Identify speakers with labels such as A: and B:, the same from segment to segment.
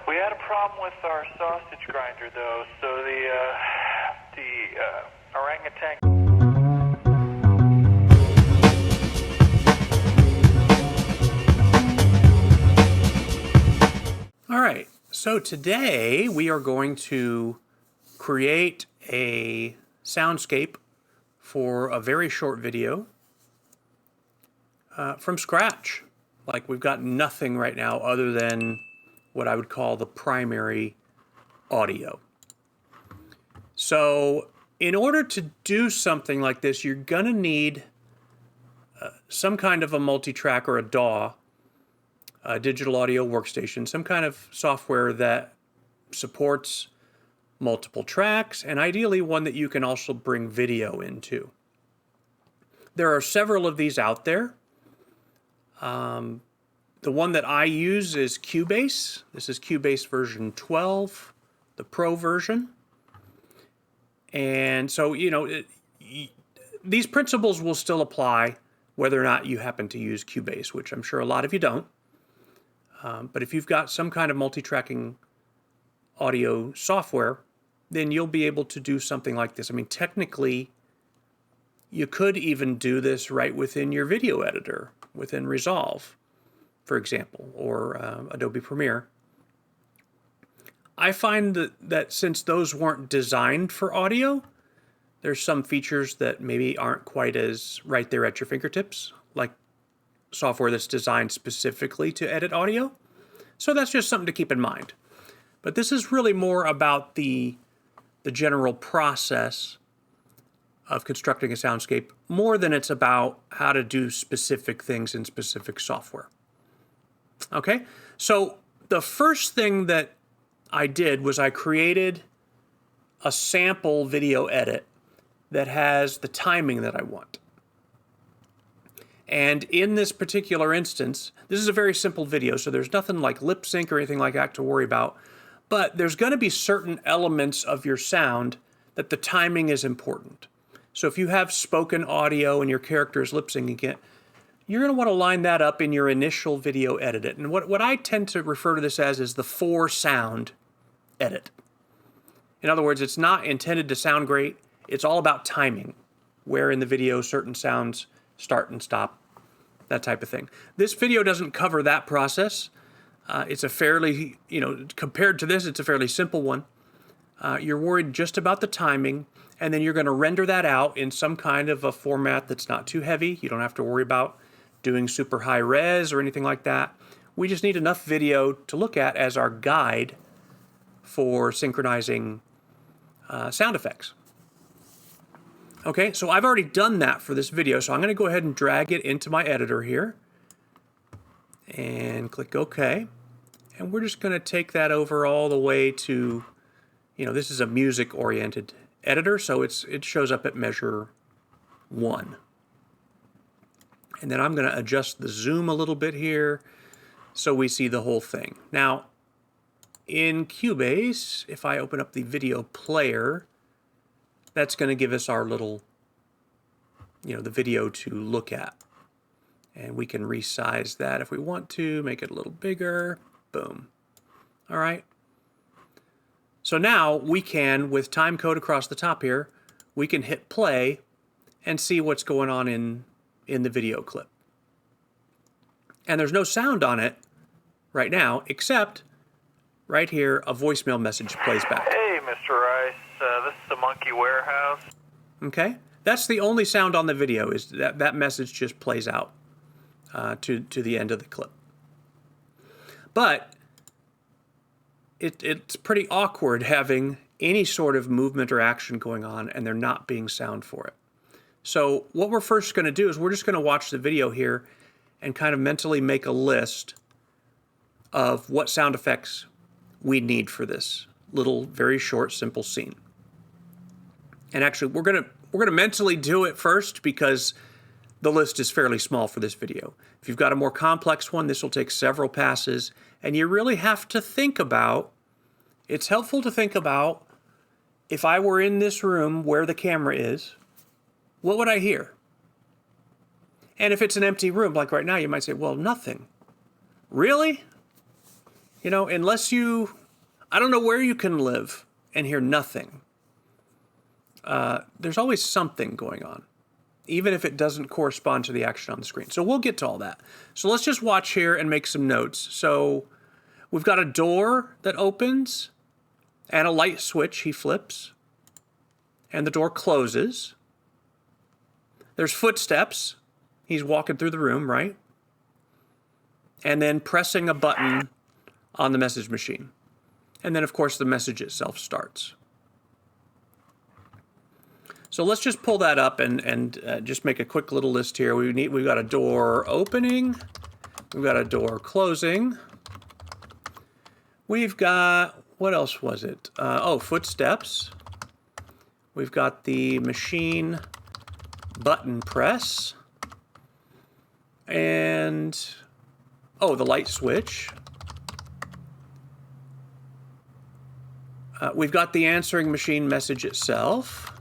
A: We had a problem with our sausage grinder, though, so the orangutan...
B: All right, so today we are going to create a soundscape for a very short video from scratch. Like, we've got nothing right now other than what I would call the primary audio. So in order to do something like this, you're gonna need some kind of a multi-track or a DAW, a digital audio workstation, some kind of software that supports multiple tracks, and ideally one that you can also bring video into. There are several of these out there. The one that I use is Cubase. This is Cubase version 12, the Pro version. And so, you know, these principles will still apply whether or not you happen to use Cubase, which I'm sure a lot of you don't. But if you've got some kind of multi-tracking audio software, then you'll be able to do something like this. I mean, technically, you could even do this right within your video editor, within Resolve, for example, or Adobe Premiere. I find that since those weren't designed for audio, there's some features that maybe aren't quite as right there at your fingertips, like software that's designed specifically to edit audio. So that's just something to keep in mind. But this is really more about the general process of constructing a soundscape, more than it's about how to do specific things in specific software. Okay, so the first thing that I did was I created a sample video edit that has the timing that I want. And in this particular instance, this is a very simple video, so there's nothing like lip sync or anything like that to worry about. But there's going to be certain elements of your sound that the timing is important. So if you have spoken audio and your character is lip syncing it, you're going to want to line that up in your initial video edit. And what I tend to refer to this as is the 4-sound edit. In other words, it's not intended to sound great. It's all about timing, where in the video certain sounds start and stop, that type of thing. This video doesn't cover that process. It's a fairly, compared to this, it's a fairly simple one. You're worried just about the timing, and then you're going to render that out in some kind of a format that's not too heavy. You don't have to worry about doing super high res or anything like that. We just need enough video to look at as our guide for synchronizing sound effects. Okay, so I've already done that for this video, so I'm going to go ahead and drag it into my editor here and click OK. And we're just going to take that over all the way to, this is a music-oriented editor, so it shows up at measure 1. And then I'm going to adjust the zoom a little bit here so we see the whole thing. Now, in Cubase, if I open up the video player, that's going to give us our little, the video to look at. And we can resize that if we want to, make it a little bigger. Boom. All right. So now we can, with time code across the top here, we can hit play and see what's going on in the video clip. And there's no sound on it right now, except right here, a voicemail message plays back.
A: Hey, Mr. Rice, this is the Monkey Warehouse.
B: Okay, that's the only sound on the video, is that message just plays out to the end of the clip. But it's pretty awkward having any sort of movement or action going on and there not being sound for it. So what we're first going to do is we're just going to watch the video here and kind of mentally make a list of what sound effects we need for this little, very short, simple scene. And actually, we're gonna mentally do it first because the list is fairly small for this video. If you've got a more complex one, this will take several passes, and you really have to think about, it's helpful to think about, if I were in this room where the camera is, what would I hear? And if it's an empty room, like right now, you might say, well, nothing. Really? You know, unless you, I don't know where you can live and hear nothing. There's always something going on, even if it doesn't correspond to the action on the screen. So we'll get to all that. So let's just watch here and make some notes. So we've got a door that opens and a light switch he flips, and the door closes. There's footsteps. He's walking through the room, right? And then pressing a button on the message machine. And then, of course, the message itself starts. So let's just pull that up and just make a quick little list here. We've got a door opening. We've got a door closing. We've got, what else was it? Footsteps. We've got the machine button press. And, the light switch. We've got the answering machine message itself.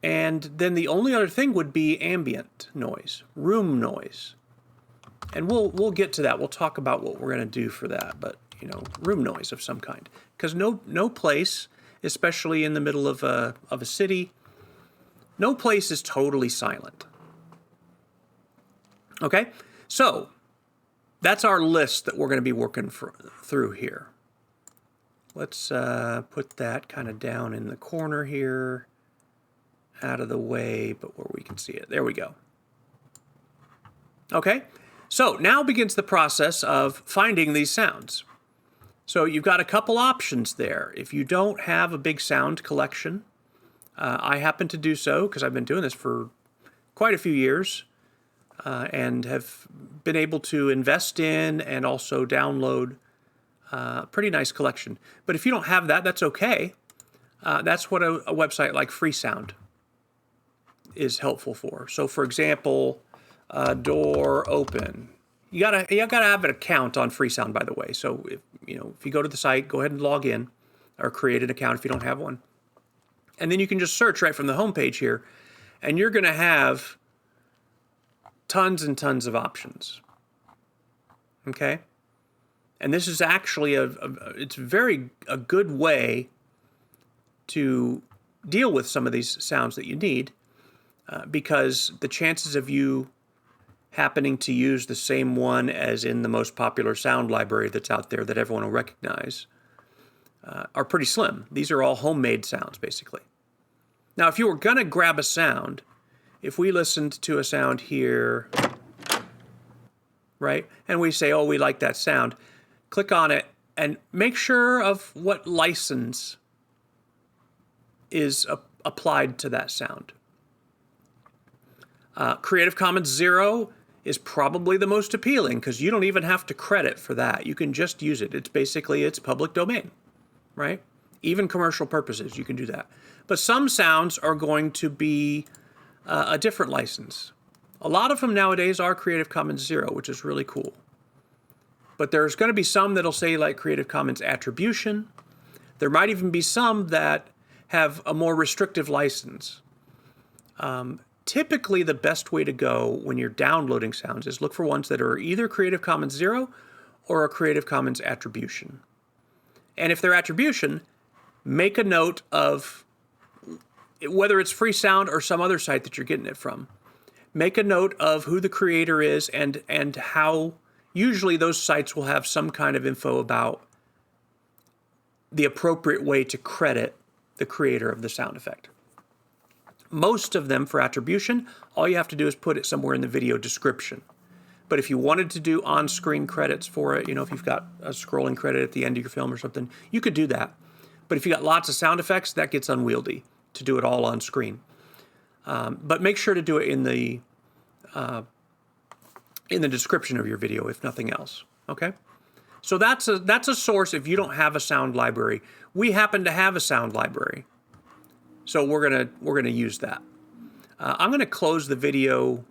B: And then the only other thing would be ambient noise, room noise. And we'll get to that. We'll talk about what we're going to do for that, but room noise of some kind. Because no place, especially in the middle of a city, no place is totally silent. Okay? So that's our list that we're going to be working through here. Let's put that kind of down in the corner here, out of the way, but where we can see it. There we go. Okay, so now begins the process of finding these sounds. So you've got a couple options there. If you don't have a big sound collection, I happen to do so because I've been doing this for quite a few years and have been able to invest in and also download a pretty nice collection. But if you don't have that, that's okay. That's what a website like FreeSound is helpful for. So, for example, door open. You gotta have an account on FreeSound, by the way. So if you go to the site, go ahead and log in, or create an account if you don't have one, and then you can just search right from the homepage here, and you're going to have tons and tons of options. Okay, and this is actually it's a good way to deal with some of these sounds that you need. Because the chances of you happening to use the same one as in the most popular sound library that's out there that everyone will recognize are pretty slim. These are all homemade sounds, basically. Now, if you were going to grab a sound, if we listened to a sound here, right, and we say, we like that sound, click on it and make sure of what license is applied to that sound. Creative Commons 0 is probably the most appealing because you don't even have to credit for that. You can just use it. It's public domain, right? Even commercial purposes, you can do that. But some sounds are going to be a different license. A lot of them nowadays are Creative Commons 0, which is really cool. But there's going to be some that'll say like Creative Commons Attribution. There might even be some that have a more restrictive license. Typically, the best way to go when you're downloading sounds is look for ones that are either Creative Commons 0 or a Creative Commons Attribution. And if they're attribution, make a note of whether it's FreeSound or some other site that you're getting it from. Make a note of who the creator is and how usually those sites will have some kind of info about the appropriate way to credit the creator of the sound effect. Most of them for attribution, all you have to do is put it somewhere in the video description. But if you wanted to do on-screen credits for it, if you've got a scrolling credit at the end of your film or something, you could do that. But if you got lots of sound effects, that gets unwieldy to do it all on screen. But make sure to do it in the description of your video, if nothing else. Okay? So that's a source if you don't have a sound library. We happen to have a sound library. So we're gonna use that. I'm gonna close the video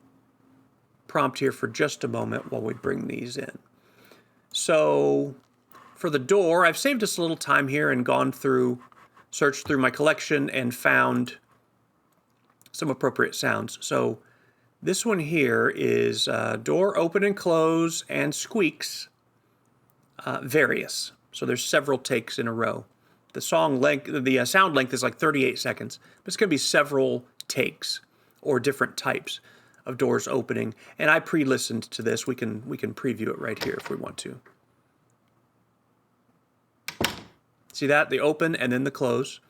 B: prompt here for just a moment while we bring these in. So for the door, I've saved us a little time here and searched through my collection and found some appropriate sounds. So This one here is door open and close and squeaks, various. So there's several takes in a row. The sound length is like 38 seconds, but it's going to be several takes or different types of doors opening. And I pre-listened to this. We can preview it right here if we want to. See that? The open and then the close.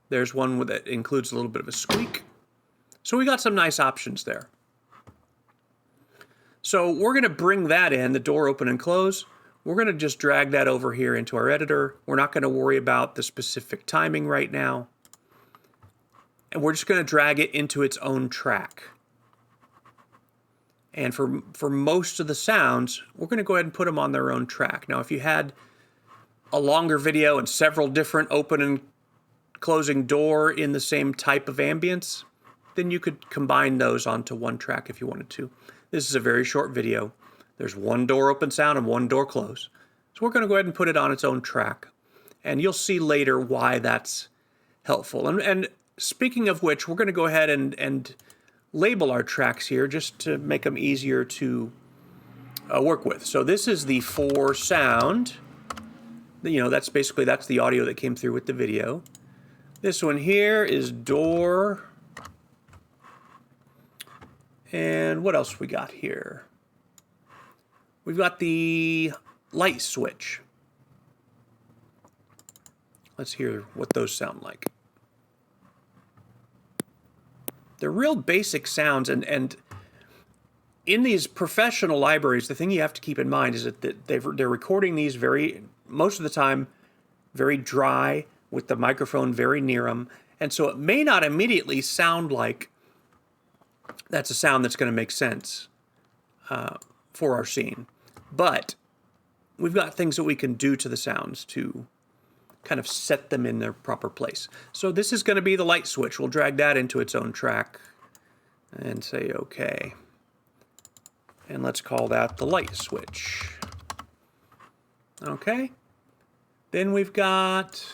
B: There's one that includes a little bit of a squeak. So we got some nice options there. So we're going to bring that in, the door open and close. We're going to just drag that over here into our editor. We're not going to worry about the specific timing right now. And we're just going to drag it into its own track. And for most of the sounds, we're going to go ahead and put them on their own track. Now, if you had a longer video and several different open and closing door in the same type of ambience, then you could combine those onto one track if you wanted to. This is a very short video. There's one door open sound and one door close. So we're going to go ahead and put it on its own track. And you'll see later why that's helpful. And speaking of which, we're going to go ahead and label our tracks here just to make them easier to work with. So this is the for sound. You know, that's the audio that came through with the video. This one here is door. And what else we got here? We've got the light switch. Let's hear what those sound like. They're real basic sounds, and in these professional libraries, the thing you have to keep in mind is that they're recording these most of the time, very dry, with the microphone very near them, and so it may not immediately sound like that's a sound that's going to make sense for our scene. But we've got things that we can do to the sounds to kind of set them in their proper place. So this is going to be the light switch. We'll drag that into its own track and say OK. And let's call that the light switch. OK. Then we've got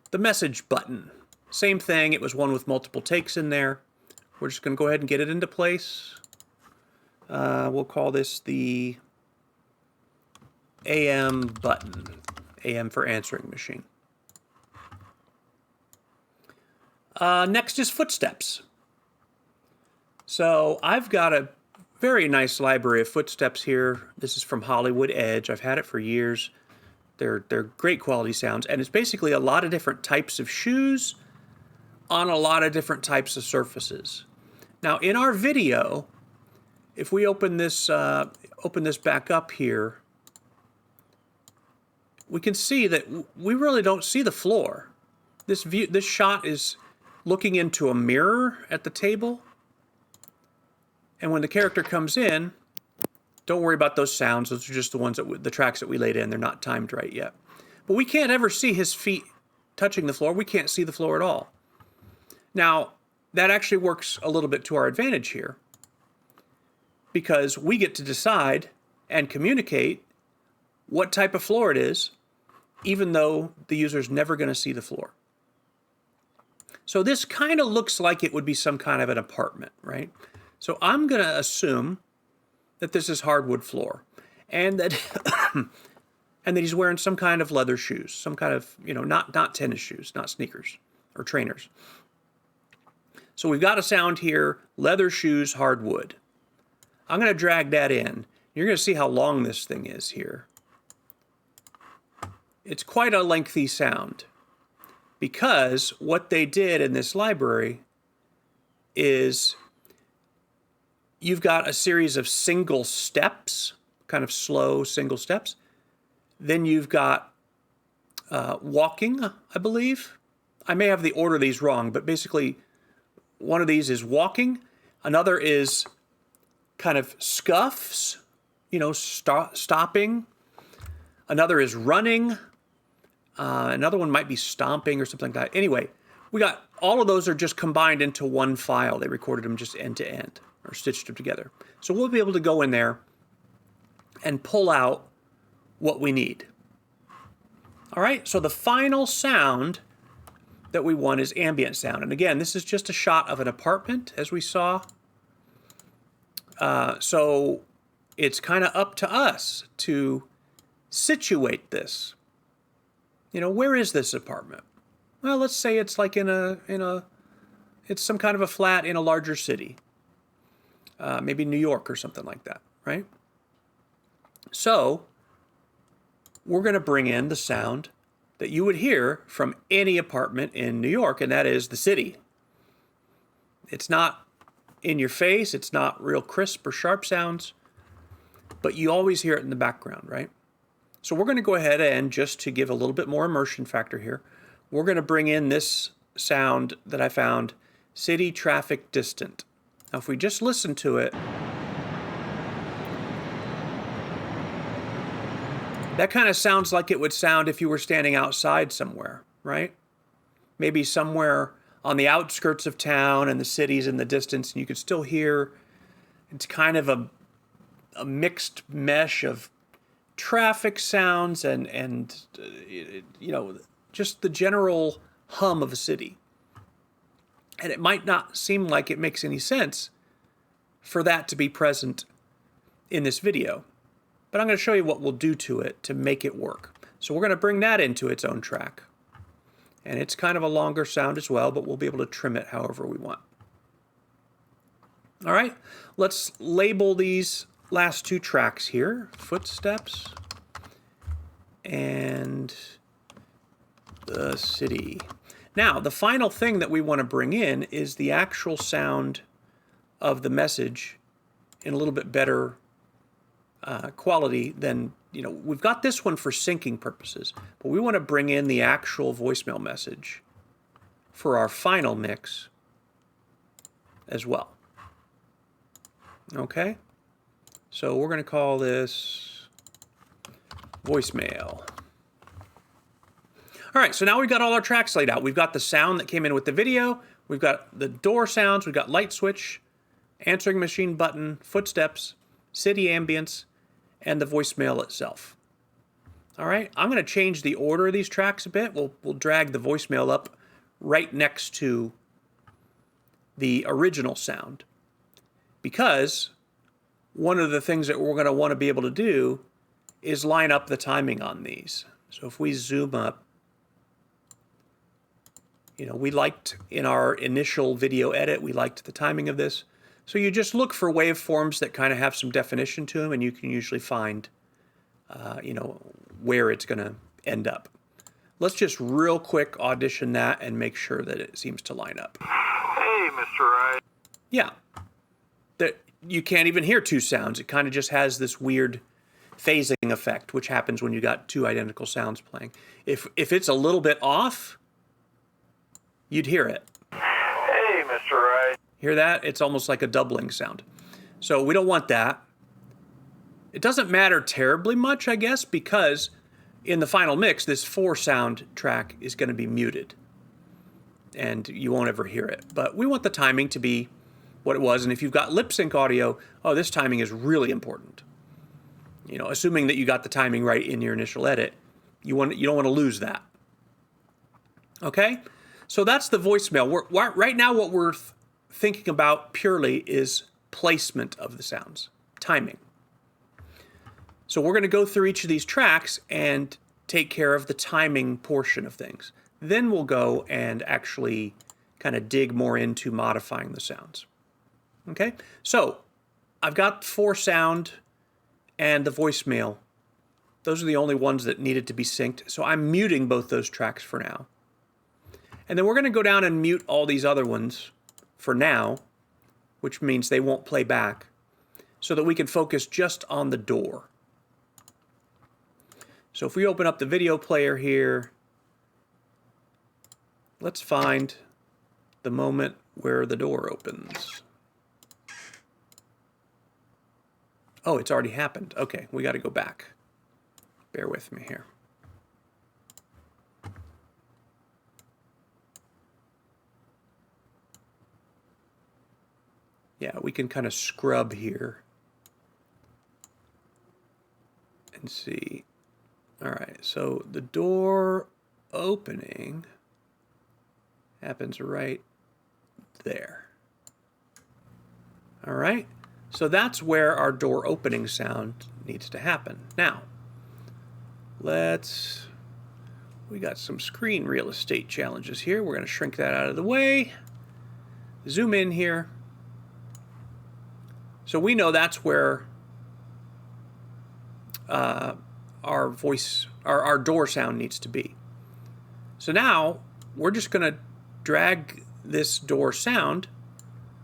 B: the message button. Same thing. It was one with multiple takes in there. We're just going to go ahead and get it into place. We'll call this the AM button. AM for answering machine. Next is footsteps. So I've got a very nice library of footsteps here. This is from Hollywood Edge. I've had it for years. They're great quality sounds. And it's basically a lot of different types of shoes on a lot of different types of surfaces. Now, in our video, if we open this back up here, we can see that we really don't see the floor. This shot is looking into a mirror at the table, and when the character comes in, don't worry about those sounds. Those are just the tracks that we laid in. They're not timed right yet. But we can't ever see his feet touching the floor. We can't see the floor at all. Now, that actually works a little bit to our advantage here, because we get to decide and communicate what type of floor it is, even though the user's never going to see the floor. So this kind of looks like it would be some kind of an apartment, right? So I'm going to assume that this is hardwood floor, and that and that he's wearing some kind of leather shoes, some kind of, not tennis shoes, not sneakers or trainers. So we've got a sound here, leather shoes, hardwood. I'm going to drag that in. You're going to see how long this thing is here. It's quite a lengthy sound, because what they did in this library is you've got a series of single steps, kind of slow single steps. Then you've got walking, I believe. I may have the order of these wrong, but basically one of these is walking. Another is kind of scuffs, stopping. Another is running. Another one might be stomping or something like that. Anyway, we got all of those are just combined into one file. They recorded them just end to end, or stitched them together. So we'll be able to go in there and pull out what we need. All right, so the final sound that we want is ambient sound. And again, this is just a shot of an apartment, as we saw. So it's kind of up to us to situate this. You know, where is this apartment? Well, let's say it's like it's some kind of a flat in a larger city. Maybe New York or something like that, right? So we're going to bring in the sound that you would hear from any apartment in New York, and that is the city. It's not in your face, it's not real crisp or sharp sounds, but you always hear it in the background, right? So we're going to go ahead and, just to give a little bit more immersion factor here, we're going to bring in this sound that I found, city traffic distant. Now if we just listen to it, that kind of sounds like it would sound if you were standing outside somewhere, right? Maybe somewhere on the outskirts of town and the city's in the distance, and you could still hear, it's kind of a mixed mesh of traffic sounds and you know, just the general hum of a city. And it might not seem like it makes any sense for that to be present in this video, but I'm going to show you what we'll do to it to make it work. So we're going to bring that into its own track. And it's kind of a longer sound as well, but we'll be able to trim it however we want. All right, let's label these last two tracks here, footsteps and the city. Now, the final thing that we want to bring in is the actual sound of the message in a little bit better quality than, you know, we've got this one for syncing purposes, but we want to bring in the actual voicemail message for our final mix as well. Okay? So we're going to call this voicemail. All right, so now we've got all our tracks laid out. We've got the sound that came in with the video. We've got the door sounds. We've got light switch, answering machine button, footsteps, city ambience, and the voicemail itself. All right, I'm going to change the order of these tracks a bit. We'll drag the voicemail up right next to the original sound, because one of the things that we're going to want to be able to do is line up the timing on these. So if we zoom up, you know, we liked in our initial video edit, we liked the timing of this. So you just look for waveforms that kind of have some definition to them, and you can usually find, you know, where it's going to end up. Let's just real quick audition that and make sure that it seems to line up.
A: Hey, Mr. Wright.
B: Yeah. That you can't even hear two sounds. It kind of just has this weird phasing effect, which happens when you got two identical sounds playing. If it's a little bit off, you'd hear it.
A: Hey, Mr. Wright.
B: Hear that? It's almost like a doubling sound. So we don't want that. It doesn't matter terribly much, I guess, because in the final mix, this 4-sound track is going to be muted, and you won't ever hear it. But we want the timing to be what it was, and if you've got lip sync audio, oh, this timing is really important. You know, assuming that you got the timing right in your initial edit, you don't want to lose that. Okay? So that's the voicemail. Right now what we're thinking about purely is placement of the sounds, timing. So we're going to go through each of these tracks and take care of the timing portion of things. Then we'll go and actually kind of dig more into modifying the sounds. Okay? So I've got 4-sound and the voicemail. Those are the only ones that needed to be synced. So I'm muting both those tracks for now. And then we're going to go down and mute all these other ones for now, which means they won't play back, so that we can focus just on the door. So if we open up the video player here, let's find the moment where the door opens. Oh, it's already happened. Okay, we got to go back. Bear with me here. Yeah, we can kind of scrub here and see. All right, so the door opening Happens right there. All right, so that's where our door opening sound needs to happen. Now, we got some screen real estate challenges here. We're going to shrink that out of the way. Zoom in here. So we know that's where our door sound needs to be. So now we're just going to drag this door sound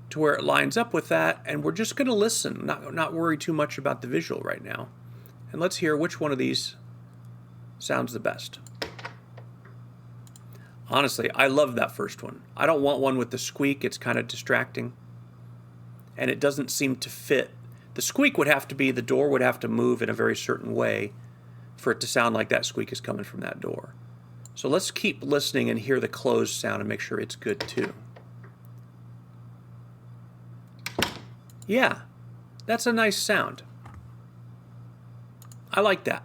B: to where it lines up with that, and we're just going to listen, not worry too much about the visual right now. And let's hear which one of these sounds the best. Honestly, I love that first one. I don't want one with the squeak. It's kind of distracting. And it doesn't seem to fit. The squeak would have to be, the door would have to move in a very certain way for it to sound like that squeak is coming from that door. So let's keep listening and hear the closed sound and make sure it's good too. Yeah, that's a nice sound. I like that.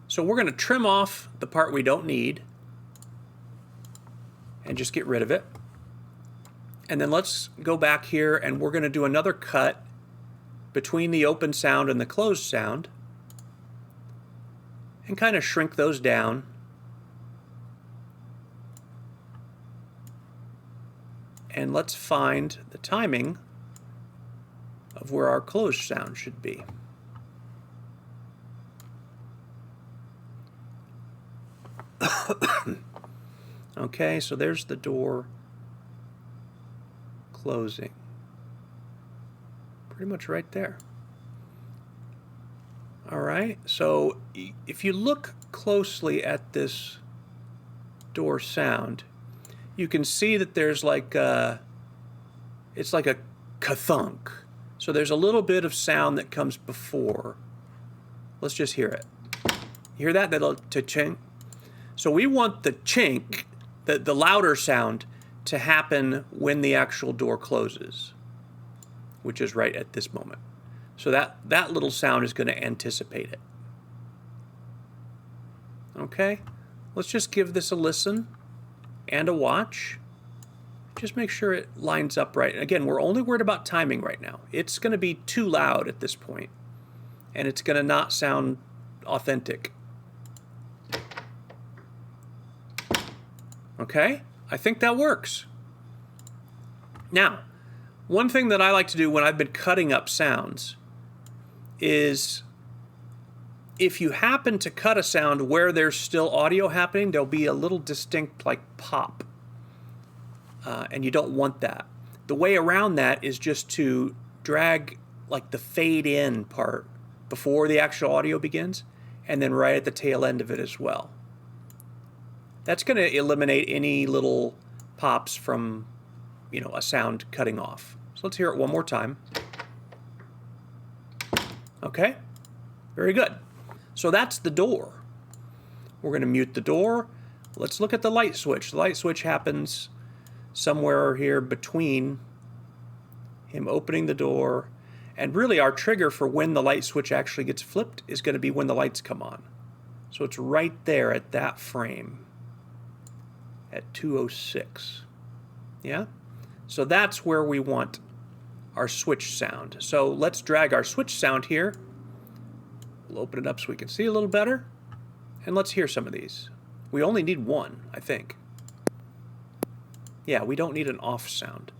B: So we're going to trim off the part we don't need and just get rid of it. And then let's go back here and we're going to do another cut between the open sound and the closed sound and kind of shrink those down. And let's find the timing of where our closed sound should be. Okay, so there's the door closing. Pretty much right there. All right, so if you look closely at this door sound, you can see that there's like it's like a ka-thunk. So there's a little bit of sound that comes before. Let's just hear it. You hear that? That little cha-chink? So we want the chink, the louder sound, to happen when the actual door closes, which is right at this moment. So that little sound is going to anticipate it. Okay? Let's just give this a listen and a watch. Just make sure it lines up right. Again, we're only worried about timing right now. It's going to be too loud at this point, and it's going to not sound authentic. Okay? I think that works. Now, one thing that I like to do when I've been cutting up sounds is if you happen to cut a sound where there's still audio happening, there'll be a little distinct like pop. And you don't want that. The way around that is just to drag like the fade in part before the actual audio begins, and then right at the tail end of it as well. That's going to eliminate any little pops from, a sound cutting off. So let's hear it one more time. Okay, very good. So that's the door. We're going to mute the door. Let's look at the light switch. The light switch happens somewhere here between him opening the door, and really our trigger for when the light switch actually gets flipped is going to be when the lights come on. So it's right there at that frame at 2:06. Yeah? So that's where we want our switch sound. So let's drag our switch sound here. We'll open it up so we can see a little better. And let's hear some of these. We only need one, I think. Yeah, we don't need an off sound.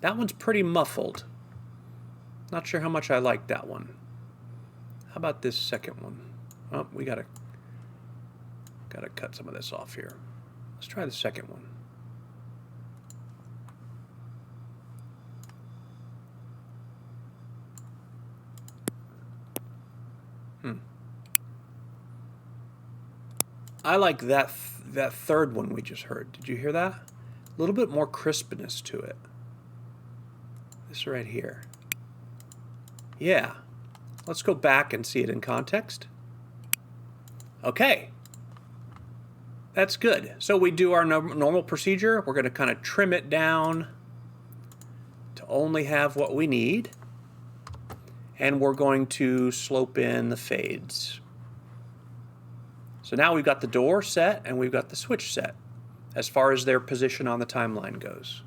B: That one's pretty muffled. Not sure how much I like that one. How about this second one? Oh, we gotta cut some of this off here. Let's try the second one. I like that third one we just heard. Did you hear that? A little bit more crispness to it. This right here. Yeah. Let's go back and see it in context. Okay. That's good. So we do our normal procedure. We're going to kind of trim it down to only have what we need. And we're going to slope in the fades. So now we've got the door set and we've got the switch set. as far as their position on the timeline goes.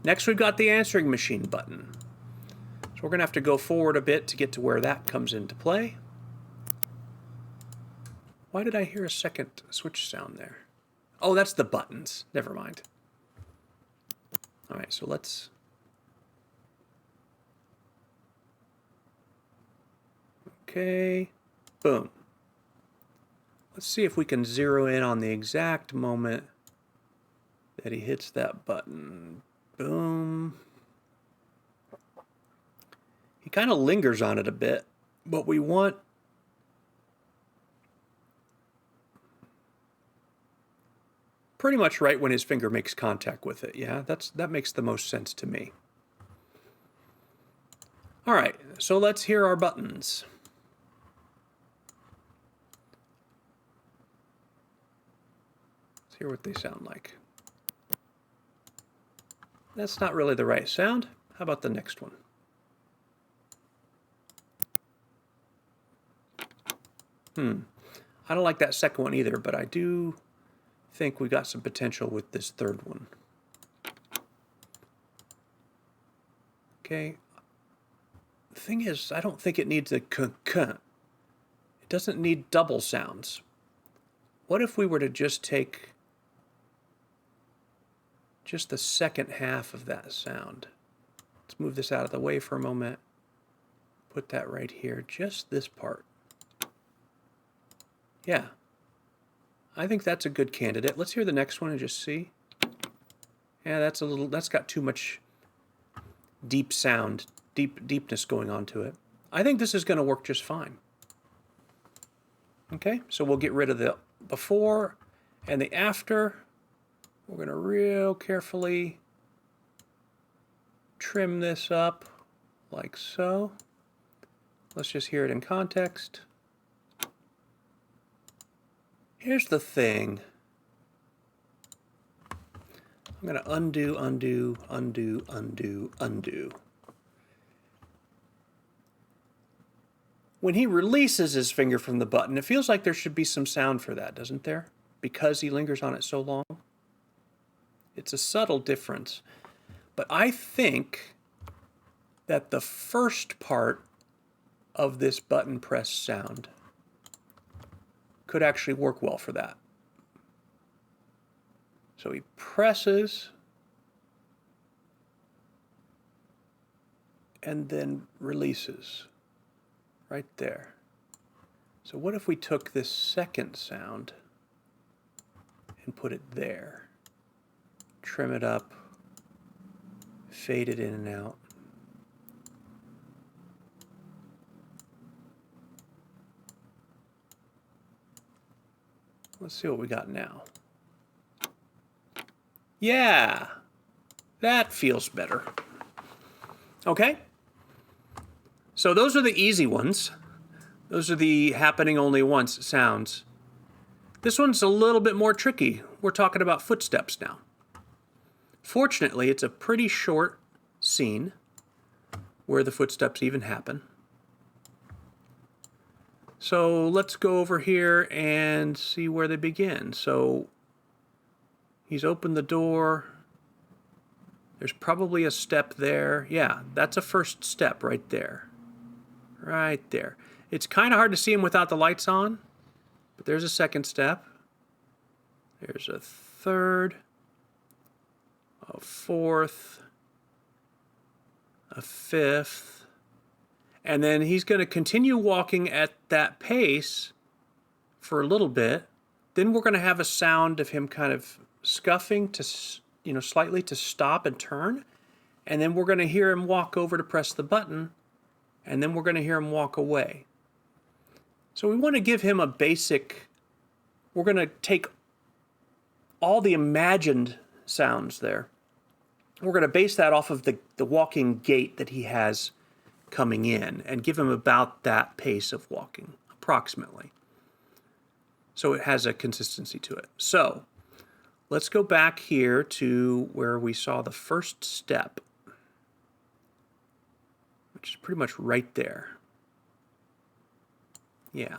B: Next, we've got the answering machine button. So we're going to have to go forward a bit to get to where that comes into play. Why did I hear a second switch sound there? Oh, that's the buttons. Never mind. All right, so let's... Okay, boom. Let's see if we can zero in on the exact moment that he hits that button. Boom. He kind of lingers on it a bit, but we want pretty much right when his finger makes contact with it. Yeah, that makes the most sense to me. All right, so let's hear our buttons. Let's hear what they sound like. That's not really the right sound. How about the next one? I don't like that second one either, but I do think we got some potential with this third one. Okay. The thing is, I don't think it needs a k-k. It doesn't need double sounds. What if we were to just take just the second half of that sound? Let's move this out of the way for a moment. Put that right here, just this part. Yeah, I think that's a good candidate. Let's hear the next one and just see. Yeah, that's got too much deep sound, deepness going on to it. I think this is going to work just fine. Okay, so we'll get rid of the before and the after. We're going to real carefully trim this up like so. Let's just hear it in context. Here's the thing. I'm going to undo, undo, undo, undo, undo. When he releases his finger from the button, it feels like there should be some sound for that, doesn't there? Because he lingers on it so long. It's a subtle difference. But I think that the first part of this button press sound could actually work well for that. So he presses and then releases right there. So what if we took this second sound and put it there? Trim it up, fade it in and out. Let's see what we got now. Yeah, that feels better. Okay, so those are the easy ones. Those are the happening only once sounds. This one's a little bit more tricky. We're talking about footsteps now. Fortunately, it's a pretty short scene where the footsteps even happen. So let's go over here and see where they begin. So he's opened the door. There's probably a step there. Yeah, that's a first step right there. Right there. It's kind of hard to see him without the lights on, but there's a second step. There's a third, a fourth, a fifth. And then he's going to continue walking at that pace for a little bit. Then we're going to have a sound of him kind of scuffing to, slightly to stop and turn. And then we're going to hear him walk over to press the button. And then we're going to hear him walk away. So we want to give him a basic, we're going to take all the imagined sounds there. We're going to base that off of the walking gait that he has coming in and give him about that pace of walking, approximately. So it has a consistency to it. So let's go back here to where we saw the first step, which is pretty much right there. Yeah.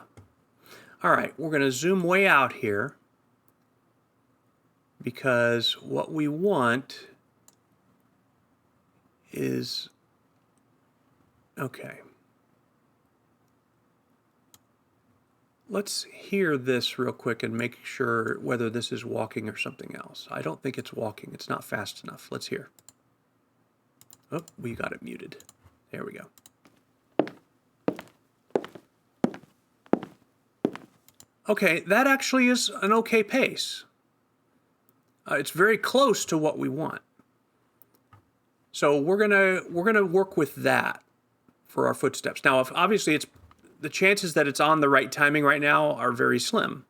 B: All right, we're going to zoom way out here. because what we want is, okay. Let's hear this real quick and make sure whether this is walking or something else. I don't think it's walking. It's not fast enough. Let's hear. Oh, we got it muted. There we go. Okay, that actually is an okay pace. It's very close to what we want. So we're gonna work with that for our footsteps. Now, if obviously it's the chances that it's on the right timing right now are very slim.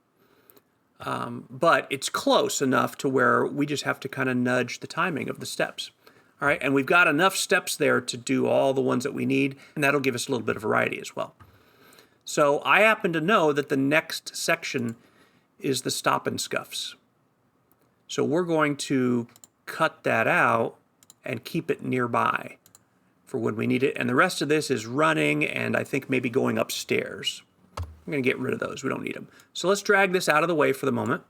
B: But it's close enough to where we just have to kind of nudge the timing of the steps. All right, and we've got enough steps there to do all the ones that we need, and that'll give us a little bit of variety as well. So I happen to know that the next section is the stop and scuffs. So we're going to cut that out and keep it nearby for when we need it. And the rest of this is running and I think maybe going upstairs. I'm going to get rid of those. We don't need them. So let's drag this out of the way for the moment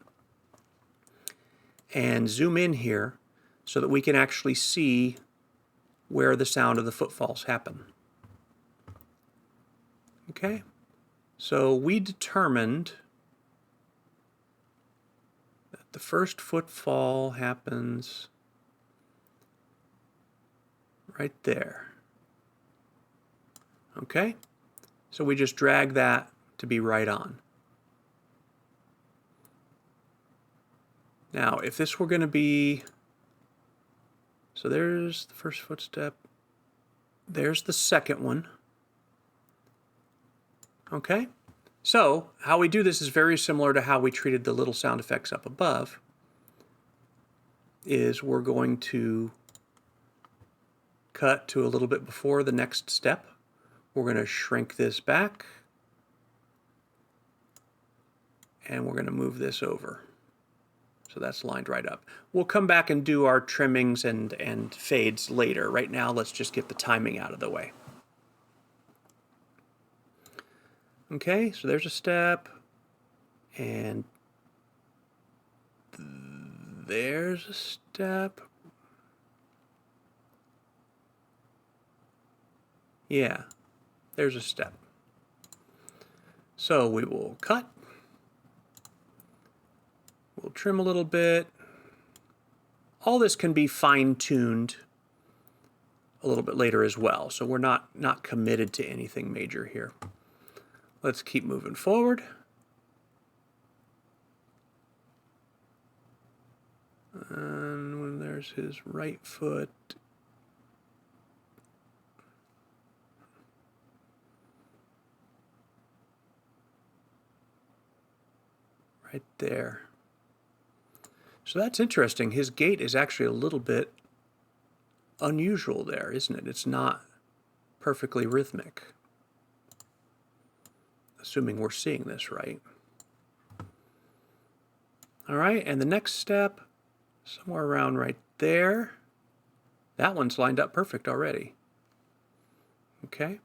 B: and zoom in here so that we can actually see where the sound of the footfalls happen. Okay, so we determined that the first footfall happens right there. Okay, so we just drag that to be right on. Now, if this were going to be, so there's the first footstep, there's the second one. Okay, so how we do this is very similar to how we treated the little sound effects up above, is we're going to cut to a little bit before the next step. We're going to shrink this back, and we're going to move this over. So that's lined right up. We'll come back and do our trimmings and fades later. Right now, let's just get the timing out of the way. Okay, so there's a step, and there's a step. Yeah, there's a step. So we will cut. We'll trim a little bit. All this can be fine-tuned a little bit later as well, so we're not committed to anything major here. Let's keep moving forward. And when there's his right foot, right there. So that's interesting. His gait is actually a little bit unusual there, isn't it? It's not perfectly rhythmic. Assuming we're seeing this right. All right, and the next step, somewhere around right there. That one's lined up perfect already. Okay,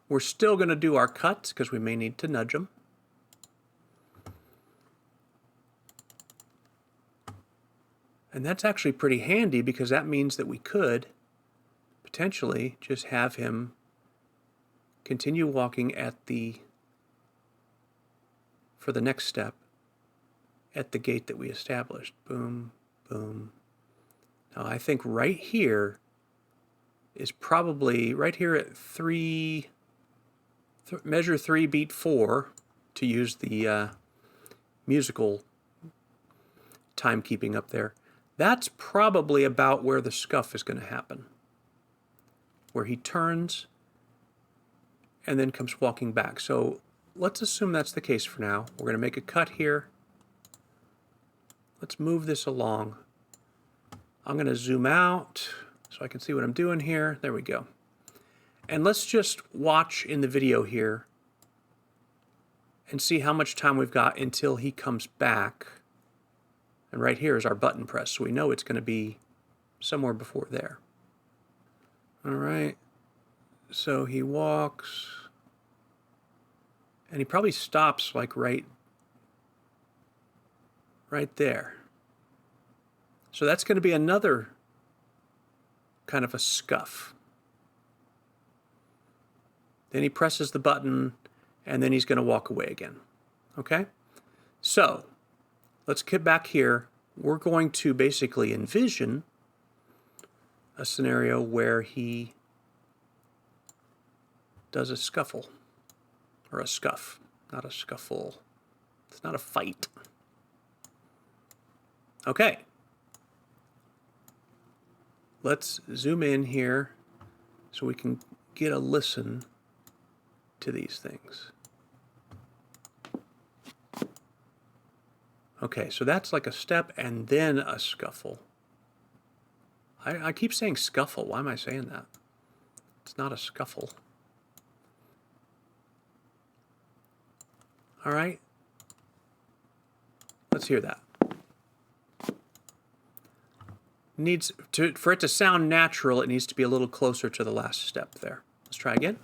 B: we're still going to do our cuts because we may need to nudge them. And that's actually pretty handy because that means that we could potentially just have him continue walking at for the next step at the gate that we established. Boom, boom. Now I think right here is probably right here at measure 3, beat 4, to use the musical timekeeping up there. That's probably about where the scuff is going to happen, where he turns and then comes walking back. So let's assume that's the case for now. We're going to make a cut here. Let's move this along. I'm going to zoom out so I can see what I'm doing here. There we go. And let's just watch in the video here and see how much time we've got until he comes back. And right here is our button press, so we know it's going to be somewhere before there. All right, so he walks, and he probably stops like right there. So that's going to be another kind of a scuff. Then he presses the button, and then he's going to walk away again. Okay? So let's get back here. We're going to basically envision a scenario where he does a scuffle, or a scuff, not a scuffle. It's not a fight. Okay. Let's zoom in here so we can get a listen to these things. Okay, so that's like a step and then a scuffle. I keep saying scuffle. Why am I saying that? It's not a scuffle. All right. Let's hear that. For it to sound natural, it needs to be a little closer to the last step there. Let's try again.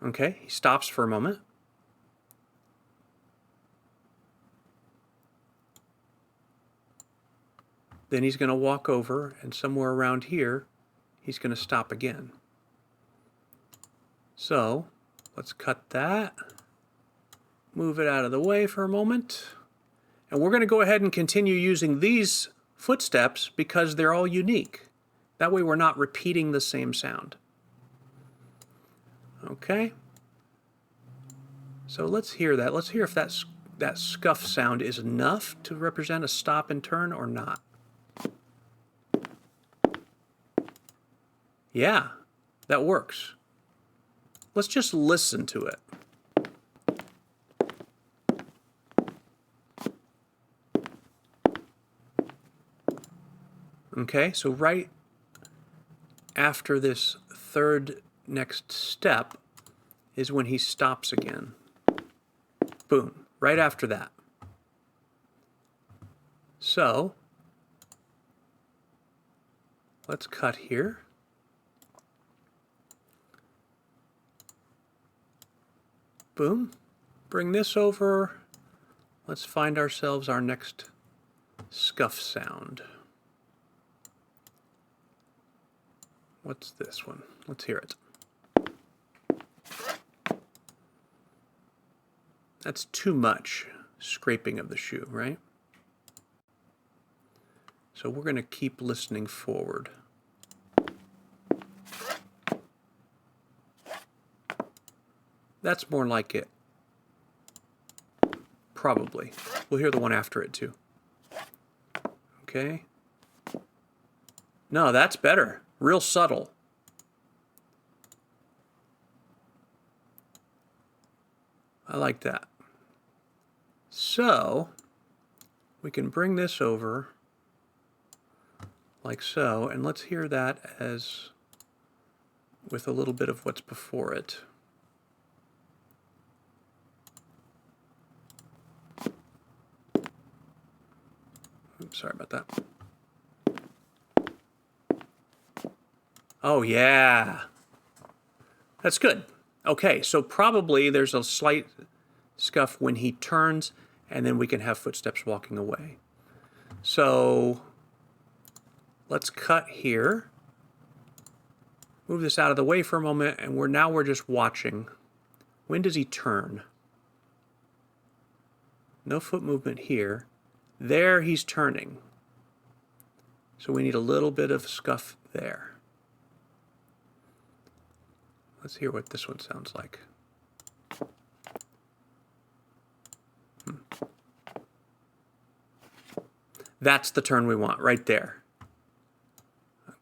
B: Okay, he stops for a moment. Then he's going to walk over, and somewhere around here, he's going to stop again. So, let's cut that. Move it out of the way for a moment. And we're going to go ahead and continue using these footsteps because they're all unique. That way we're not repeating the same sound. Okay? So let's hear that. Let's hear if that scuff sound is enough to represent a stop and turn or not. Yeah, that works. Let's just listen to it. Okay, so right after this third next step is when he stops again. Boom, right after that. So, let's cut here. Boom. Bring this over. Let's find ourselves our next scuff sound. What's this one? Let's hear it. That's too much scraping of the shoe, right? So we're going to keep listening forward. That's more like it. Probably. We'll hear the one after it too. Okay. No, that's better. Real subtle. I like that. So, we can bring this over like so, and let's hear that as with a little bit of what's before it. Oops, sorry about that. Oh, yeah. That's good. Okay, so probably there's a slight scuff when he turns, and then we can have footsteps walking away. So let's cut here. Move this out of the way for a moment, and we're just watching. When does he turn? No foot movement here. There he's turning. So we need a little bit of scuff there. Let's hear what this one sounds like. That's the turn we want, right there.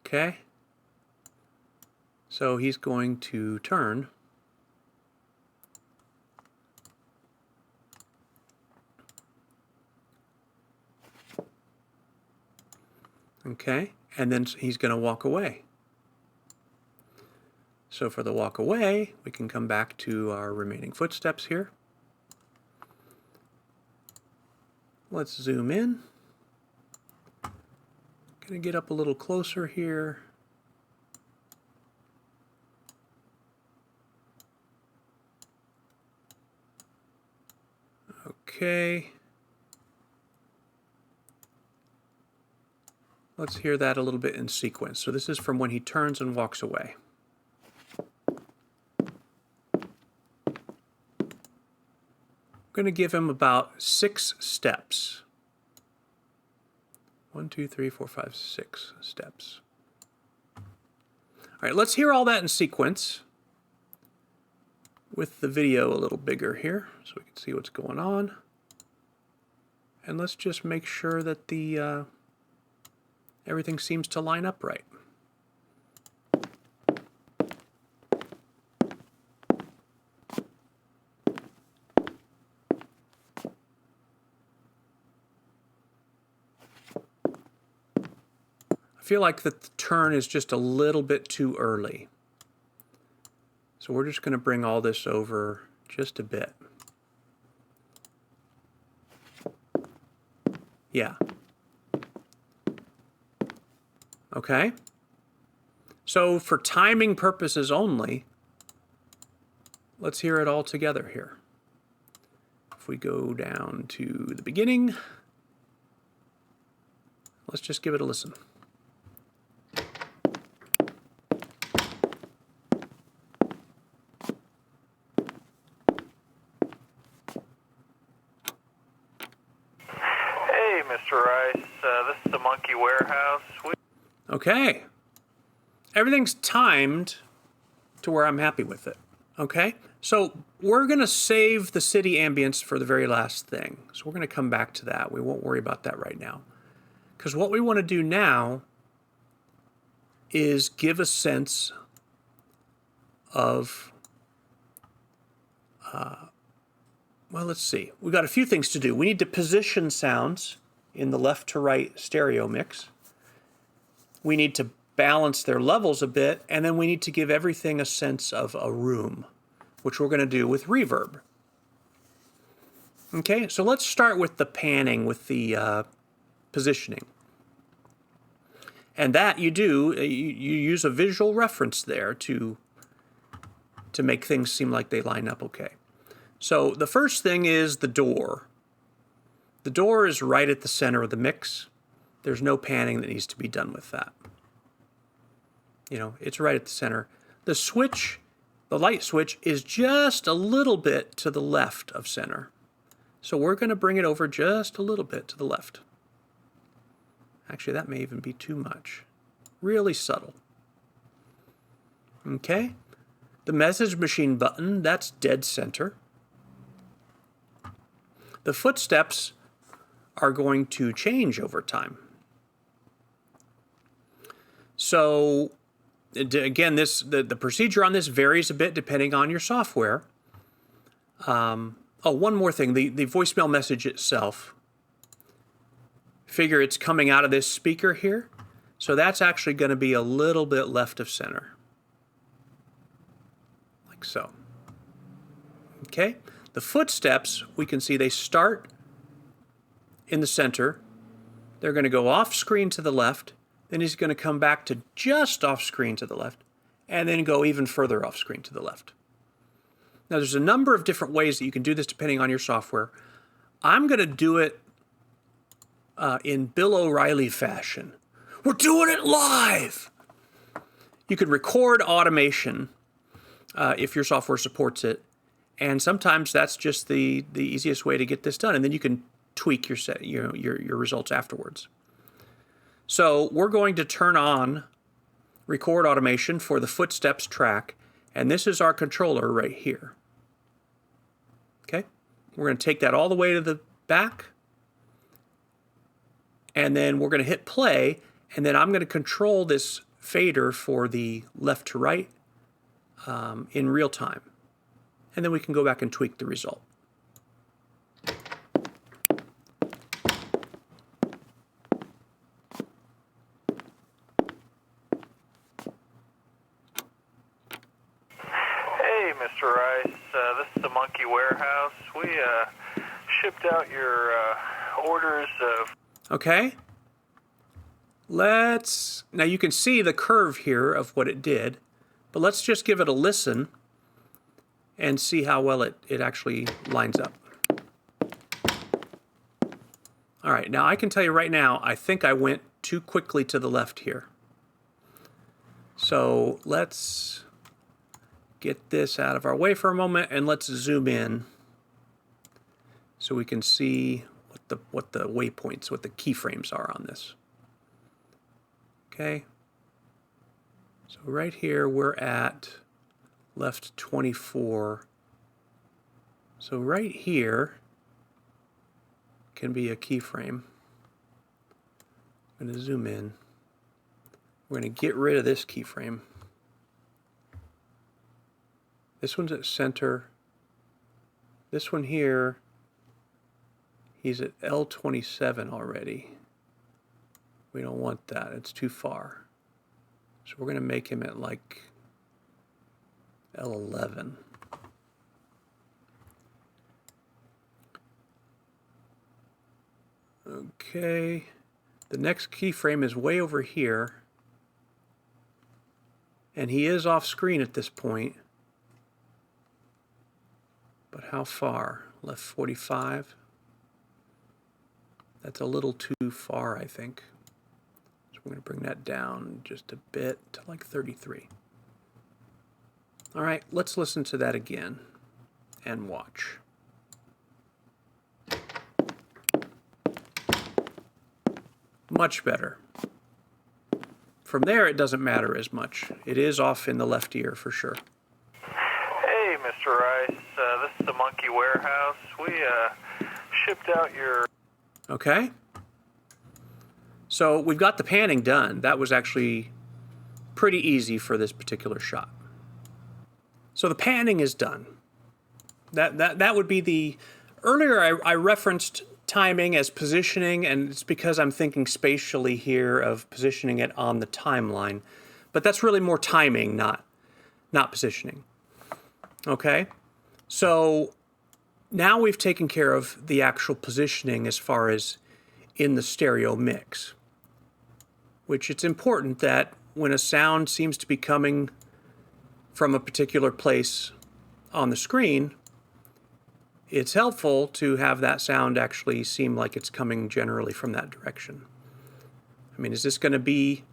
B: Okay. So he's going to turn. Okay, and then he's going to walk away. So for the walk away, we can come back to our remaining footsteps here. Let's zoom in. Gonna get up a little closer here. Okay. Let's hear that a little bit in sequence. So this is from when he turns and walks away. I'm going to give him about 6 steps. 1, 2, 3, 4, 5, 6 steps. All right, let's hear all that in sequence with the video a little bigger here so we can see what's going on. And let's just make sure that the everything seems to line up right. I feel like that the turn is just a little bit too early. So we're just going to bring all this over just a bit. Yeah. Okay. So for timing purposes only, let's hear it all together here. If we go down to the beginning, let's just give it a listen.
A: Hey, Mr. Rice, this is the Monkey Warehouse.
B: Okay. Everything's timed to where I'm happy with it. Okay? So we're going to save the city ambience for the very last thing. So we're going to come back to that. We won't worry about that right now. Because what we want to do now is give a sense of, well, let's see. We've got a few things to do. We need to position sounds in the left to right stereo mix. We need to balance their levels a bit, and then we need to give everything a sense of a room, which we're going to do with reverb. Okay, so let's start with the panning, with the positioning. And that you do, you use a visual reference there to make things seem like they line up okay. So the first thing is the door. The door is right at the center of the mix. There's no panning that needs to be done with that. You know, it's right at the center. The switch, the light switch, is just a little bit to the left of center. So we're going to bring it over just a little bit to the left. Actually, that may even be too much. Really subtle. Okay. The message machine button, that's dead center. The footsteps are going to change over time. So again, the procedure on this varies a bit depending on your software. Oh, one more thing, the voicemail message itself. Figure it's coming out of this speaker here. So that's actually going to be a little bit left of center. Like so. Okay? The footsteps, we can see they start in the center. They're going to go off screen to the left. Then he's going to come back to just off screen to the left. And then go even further off screen to the left. Now there's a number of different ways that you can do this depending on your software. I'm going to do it in Bill O'Reilly fashion. We're doing it live! You can record automation if your software supports it. And sometimes that's just the easiest way to get this done. And then you can tweak your results afterwards. So we're going to turn on record automation for the footsteps track. And this is our controller right here. Okay? We're going to take that all the way to the back. And then we're going to hit play. And then I'm going to control this fader for the left to right in real time. And then we can go back and tweak the result.
A: Hey, Mr. Rice, this is the Monkey Warehouse. We shipped out your orders of...
B: Okay. Now you can see the curve here of what it did, but let's just give it a listen and see how well it actually lines up. All right, now I can tell you right now, I think I went too quickly to the left here. So let's get this out of our way for a moment and let's zoom in so we can see what the waypoints, what the keyframes are on this. Okay. So right here we're at left 24. So right here can be a keyframe. I'm going to zoom in. We're going to get rid of this keyframe. This one's at center. This one here, he's at L27 already. We don't want that. It's too far. So we're going to make him at like L11. Okay. The next keyframe is way over here. And he is off screen at this point. But how far? Left 45? That's a little too far, I think. So we're going to bring that down just a bit to like 33. All right, let's listen to that again and watch. Much better. From there, it doesn't matter as much. It is off in the left ear for sure.
A: Hey, Mr. Rice, this is the Monkey Warehouse. We shipped out your...
B: Okay. So we've got the panning done. That was actually pretty easy for this particular shot. So the panning is done. That would be the... Earlier I referenced timing as positioning, and it's because I'm thinking spatially here of positioning it on the timeline. But that's really more timing, not positioning. Okay? So now we've taken care of the actual positioning as far as in the stereo mix, which it's important that when a sound seems to be coming from a particular place on the screen, it's helpful to have that sound actually seem like it's coming generally from that direction. I mean, is this going to be,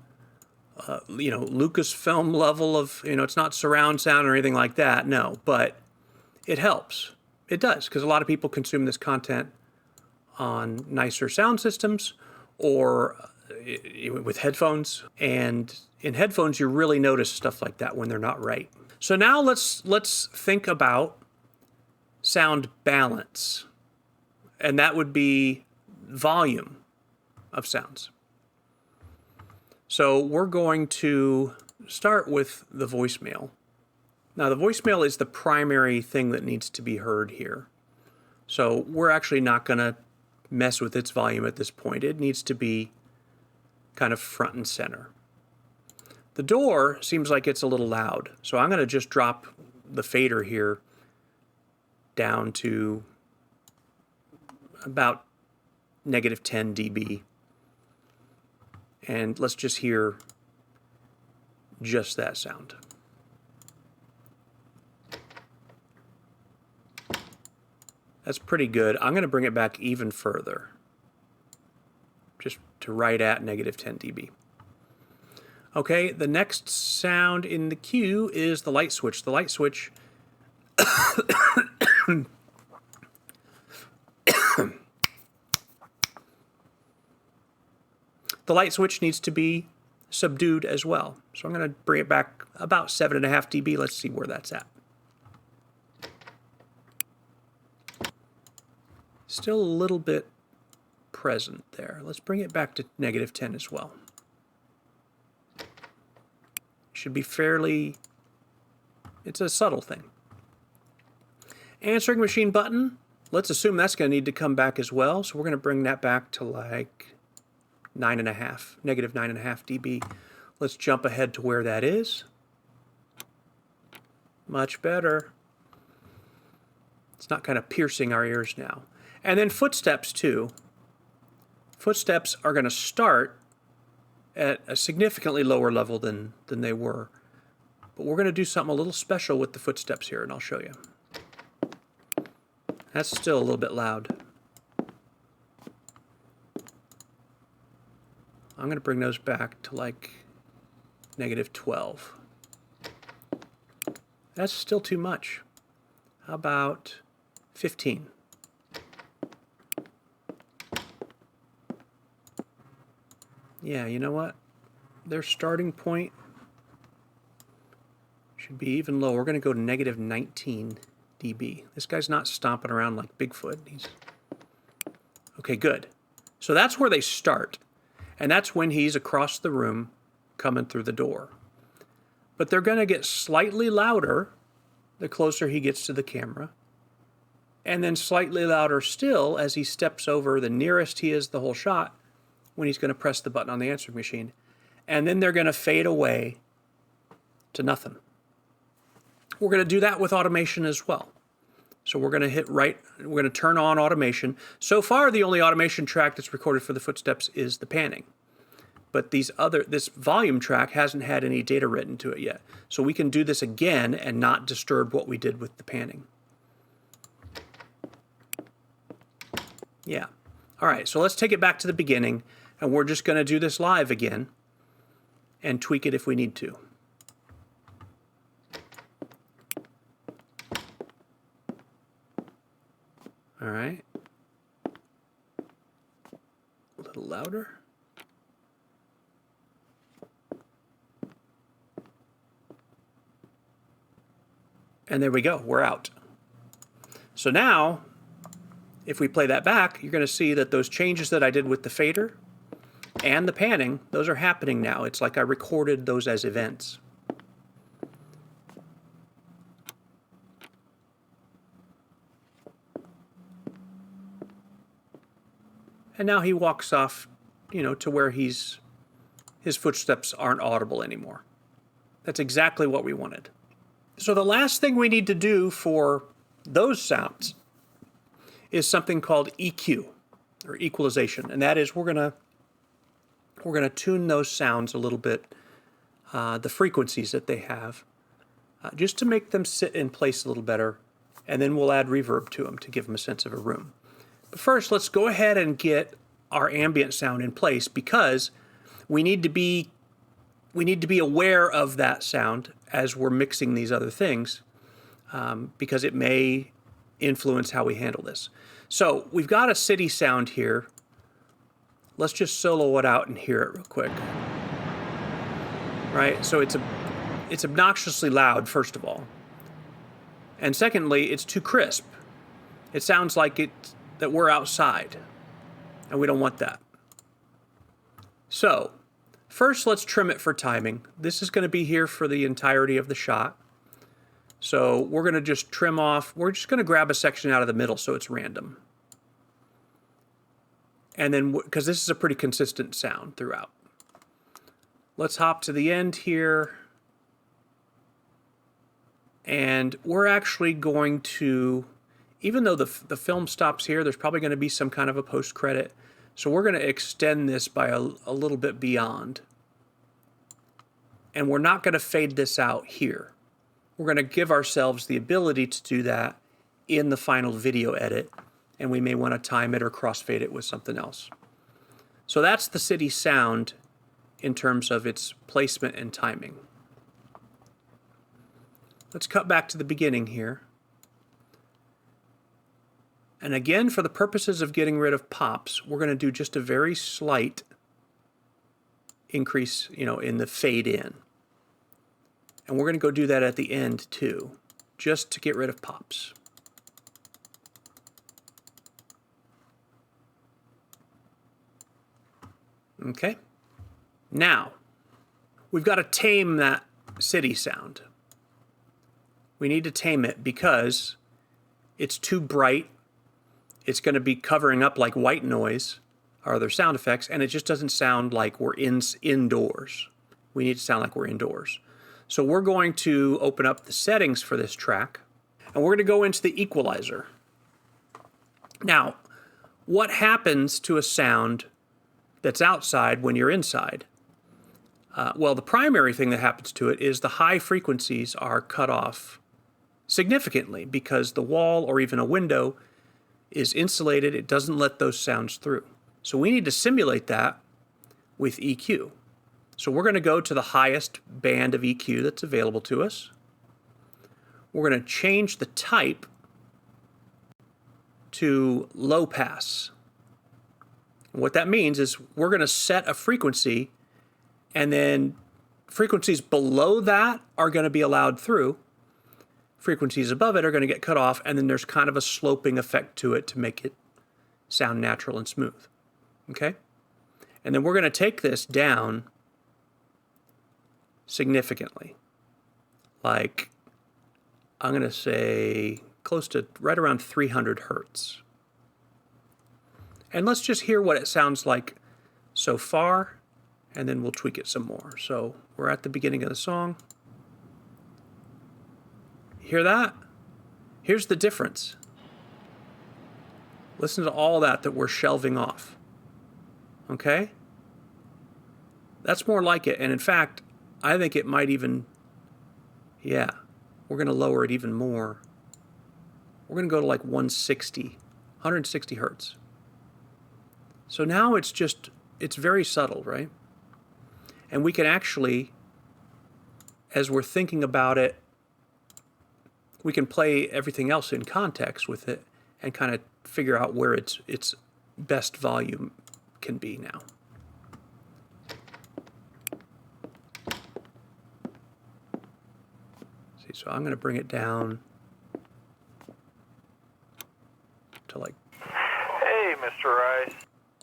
B: Lucasfilm level of, it's not surround sound or anything like that, no, but it helps. It does, because a lot of people consume this content on nicer sound systems or with headphones, and in headphones you really notice stuff like that when they're not right. So now let's think about sound balance, and that would be volume of sounds. So we're going to start with the voicemail. Now the voicemail is the primary thing that needs to be heard here. So we're actually not going to mess with its volume at this point. It needs to be kind of front and center. The door seems like it's a little loud, so I'm going to just drop the fader here down to about -10 dB. And let's just hear just that sound. That's pretty good. I'm going to bring it back even further, just to right at -10 dB. Okay, the next sound in the queue is the light switch. The light switch the light switch needs to be subdued as well. So I'm going to bring it back about 7.5 dB. Let's see where that's at. Still a little bit present there. Let's bring it back to -10 as well. Should be fairly, it's a subtle thing. Answering machine button, let's assume that's going to need to come back as well. So we're going to bring that back to like -9.5 dB. Let's jump ahead to where that is. Much better. It's not kind of piercing our ears now. And then footsteps too. Footsteps are going to start at a significantly lower level than they were. But we're going to do something a little special with the footsteps here, and I'll show you. That's still a little bit loud. I'm going to bring those back to like -12. That's still too much. How about 15? Yeah, you know what? Their starting point should be even lower. We're going to go to -19 dB. This guy's not stomping around like Bigfoot. Okay, good. So that's where they start. And that's when he's across the room coming through the door. But they're going to get slightly louder the closer he gets to the camera. And then slightly louder still as he steps over the nearest he is the whole shot when he's going to press the button on the answering machine. And then they're going to fade away to nothing. We're going to do that with automation as well. So we're going to we're going to turn on automation. So far, the only automation track that's recorded for the footsteps is the panning. But this volume track hasn't had any data written to it yet. So we can do this again and not disturb what we did with the panning. Yeah. All right, so let's take it back to the beginning, and we're just going to do this live again and tweak it if we need to. All right. A little louder. And there we go, we're out. So now, if we play that back, you're going to see that those changes that I did with the fader and the panning, those are happening now. It's like I recorded those as events. And now he walks off, to where his footsteps aren't audible anymore. That's exactly what we wanted. So the last thing we need to do for those sounds is something called EQ, or equalization, and that is we're gonna tune those sounds a little bit, the frequencies that they have, just to make them sit in place a little better, and then we'll add reverb to them to give them a sense of a room. But first, let's go ahead and get our ambient sound in place, because we need to be aware of that sound as we're mixing these other things, because it may influence how we handle this. So we've got a city sound here. Let's just solo it out and hear it real quick. Right, so it's obnoxiously loud, first of all. And secondly, it's too crisp. It sounds like that we're outside, and we don't want that. So first, let's trim it for timing. This is going to be here for the entirety of the shot. So we're going to just trim off. We're just going to grab a section out of the middle so it's random. And then, because this is a pretty consistent sound throughout. Let's hop to the end here. And we're actually going to, even though the film stops here, there's probably going to be some kind of a post-credit. So we're going to extend this by a little bit beyond. And we're not going to fade this out here. We're going to give ourselves the ability to do that in the final video edit, and we may want to time it or crossfade it with something else. So that's the city sound in terms of its placement and timing. Let's cut back to the beginning here. And again, for the purposes of getting rid of pops, we're going to do just a very slight increase, in the fade in. And we're going to go do that at the end too, just to get rid of pops. Okay. Now, we've got to tame that city sound. We need to tame it because it's too bright. It's going to be covering up like white noise or other sound effects, and it just doesn't sound like we're indoors. We need to sound like we're indoors. So we're going to open up the settings for this track, and we're going to go into the equalizer. Now, what happens to a sound that's outside when you're inside? Well, the primary thing that happens to it is the high frequencies are cut off significantly because the wall or even a window is insulated. It doesn't let those sounds through. So we need to simulate that with EQ. So we're going to go to the highest band of EQ that's available to us. We're going to change the type to low pass. And what that means is we're going to set a frequency, and then frequencies below that are going to be allowed through. Frequencies above it are going to get cut off, and then there's kind of a sloping effect to it to make it sound natural and smooth. Okay? And then we're going to take this down significantly. Like, I'm going to say close to right around 300 hertz. And let's just hear what it sounds like so far, and then we'll tweak it some more. So we're at the beginning of the song. Hear that? Here's the difference. Listen to all that we're shelving off. Okay? That's more like it. And in fact, I think it might even, yeah, we're going to lower it even more. We're going to go to like 160 hertz. So now it's very subtle, right? And we can actually, as we're thinking about it, we can play everything else in context with it and kind of figure out where its best volume can be now. See, so I'm going to bring it down to like...
A: Hey, Mr. Rice.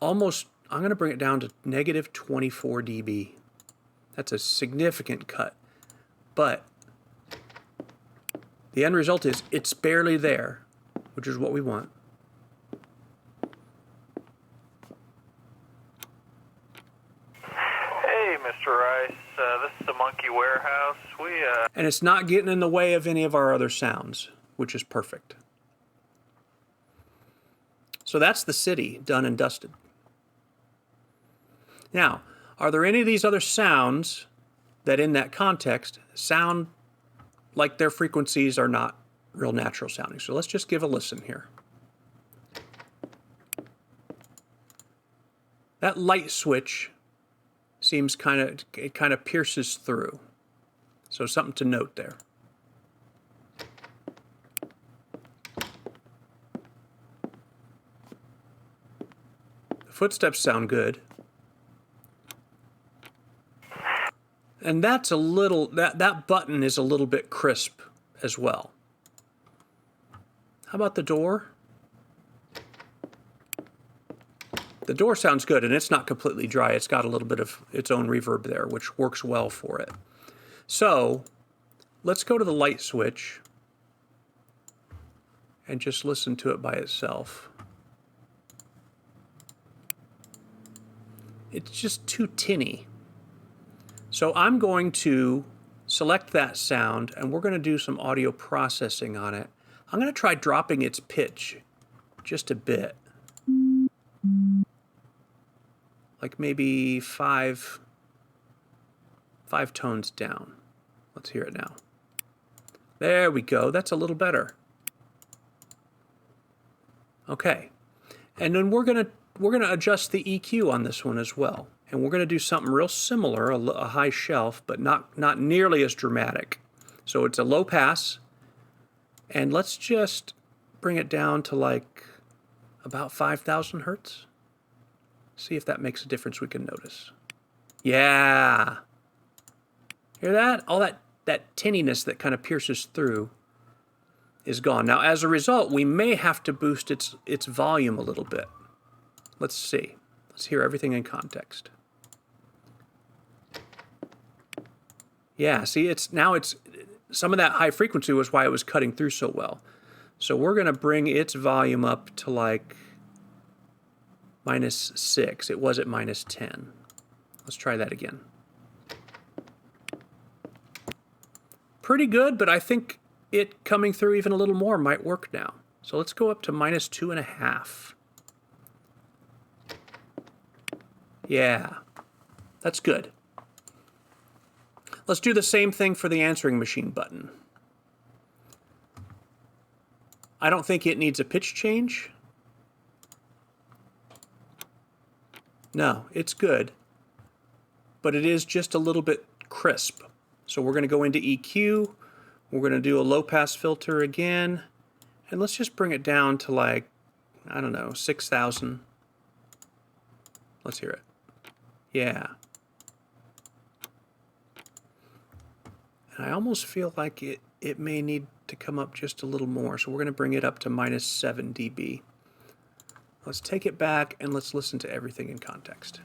B: Almost, I'm going to bring it down to negative 24 dB. That's a significant cut. But the end result is it's barely there, which is what we want.
A: Hey, Mr. Rice. This is the Monkey Warehouse.
B: And it's not getting in the way of any of our other sounds, which is perfect. So that's the city done and dusted. Now, are there any of these other sounds that in that context sound like their frequencies are not real natural sounding? So let's just give a listen here. That light switch seems kind of pierces through. So something to note there. The footsteps sound good. And that's a little, that button is a little bit crisp as well. How about the door? The door sounds good, and it's not completely dry. It's got a little bit of its own reverb there, which works well for it. So let's go to the light switch and just listen to it by itself. It's just too tinny. So I'm going to select that sound, and we're going to do some audio processing on it. I'm going to try dropping its pitch just a bit. Like maybe five tones down. Let's hear it now. There we go. That's a little better. Okay. And then we're going to adjust the EQ on this one as well. And we're going to do something real similar, a high shelf, but not nearly as dramatic. So it's a low pass. And let's just bring it down to like about 5,000 hertz. See if that makes a difference we can notice. Yeah. Hear that? All that tinniness that kind of pierces through is gone. Now, as a result, we may have to boost its volume a little bit. Let's see. Let's hear everything in context. Yeah, see, now it's some of that high frequency was why it was cutting through so well. So we're going to bring its volume up to like -6. It was at -10. Let's try that again. Pretty good, but I think it coming through even a little more might work now. So let's go up to -2.5. Yeah, that's good. Let's do the same thing for the answering machine button. I don't think it needs a pitch change. No, it's good. but it is just a little bit crisp. So we're going to go into EQ. We're going to do a low pass filter again. And let's just bring it down to like, I don't know, 6,000. Let's hear it. Yeah. And I almost feel like it may need to come up just a little more. So we're going to bring it up to minus 7 dB. Let's take it back and let's listen to everything in context.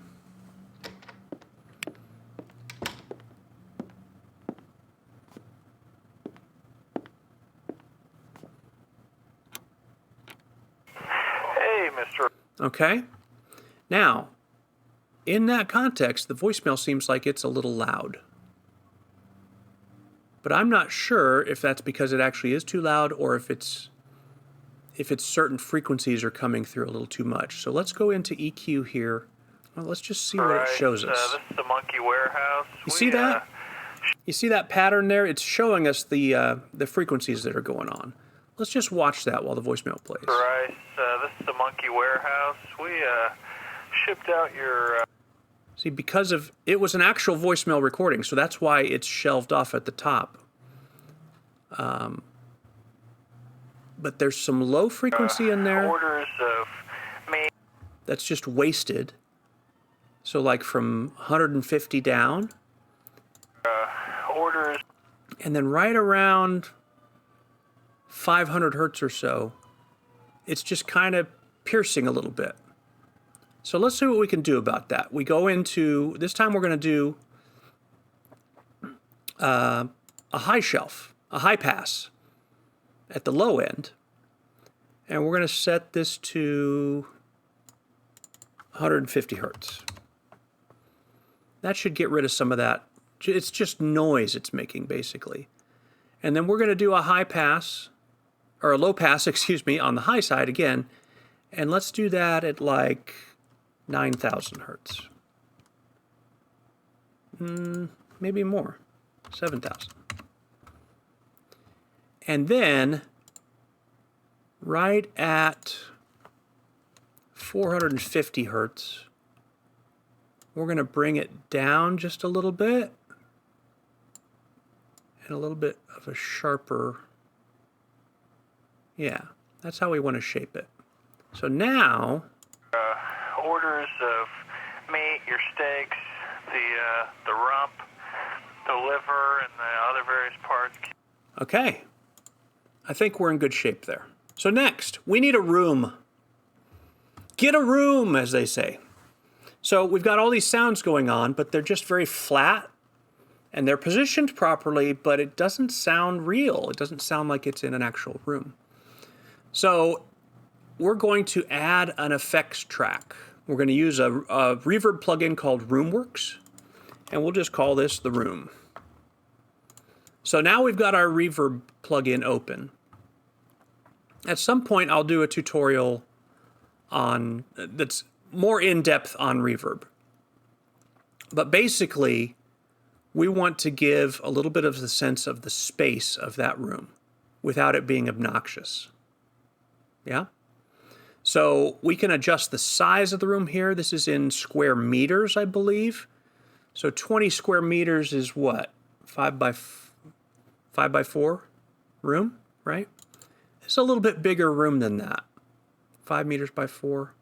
A: Hey, Mr.
B: Okay. Now, in that context, the voicemail seems like it's a little loud. But I'm not sure if that's because it actually is too loud or if it's certain frequencies are coming through a little too much. So let's go into EQ here. Well, let's just see what it shows us.
A: This is the Monkey Warehouse.
B: You see that? You see that pattern there? It's showing us the frequencies that are going on. Let's just watch that while the voicemail plays.
A: Bryce, this is the Monkey Warehouse. We shipped out your...
B: See, because of it was an actual voicemail recording, so that's why it's shelved off at the top. But there's some low frequency in there.
A: Orders of me.
B: That's just wasted. So like from 150 down.
A: Orders.
B: And then right around 500 hertz or so, it's just kind of piercing a little bit. So let's see what we can do about that. We go into, this time we're going to do a high shelf, a high pass at the low end. And we're going to set this to 150 hertz. That should get rid of some of that. It's just noise it's making, basically. And then we're going to do a high pass, or a low pass, excuse me, on the high side again. And let's do that at like 9,000 hertz. Maybe more, 7,000. And then, right at 450 hertz, we're going to bring it down just a little bit. And a little bit of a sharper, yeah, that's how we want to shape it. So now...
A: orders of meat, your steaks, the rump, the liver, and the other various parts.
B: Okay. I think we're in good shape there. So next, we need a room. Get a room, as they say. So we've got all these sounds going on, but they're just very flat, and they're positioned properly, but it doesn't sound real. It doesn't sound like it's in an actual room. So we're going to add an effects track. We're going to use a reverb plugin called RoomWorks, and we'll just call this the room. So now we've got our reverb plugin open. At some point, I'll do a tutorial on that's more in-depth on reverb. But basically, we want to give a little bit of the sense of the space of that room without it being obnoxious. Yeah? So we can adjust the size of the room here. This is in square meters, I believe. So 20 square meters is what? 5 by 4 room, right? It's a little bit bigger room than that. 5 meters by 4.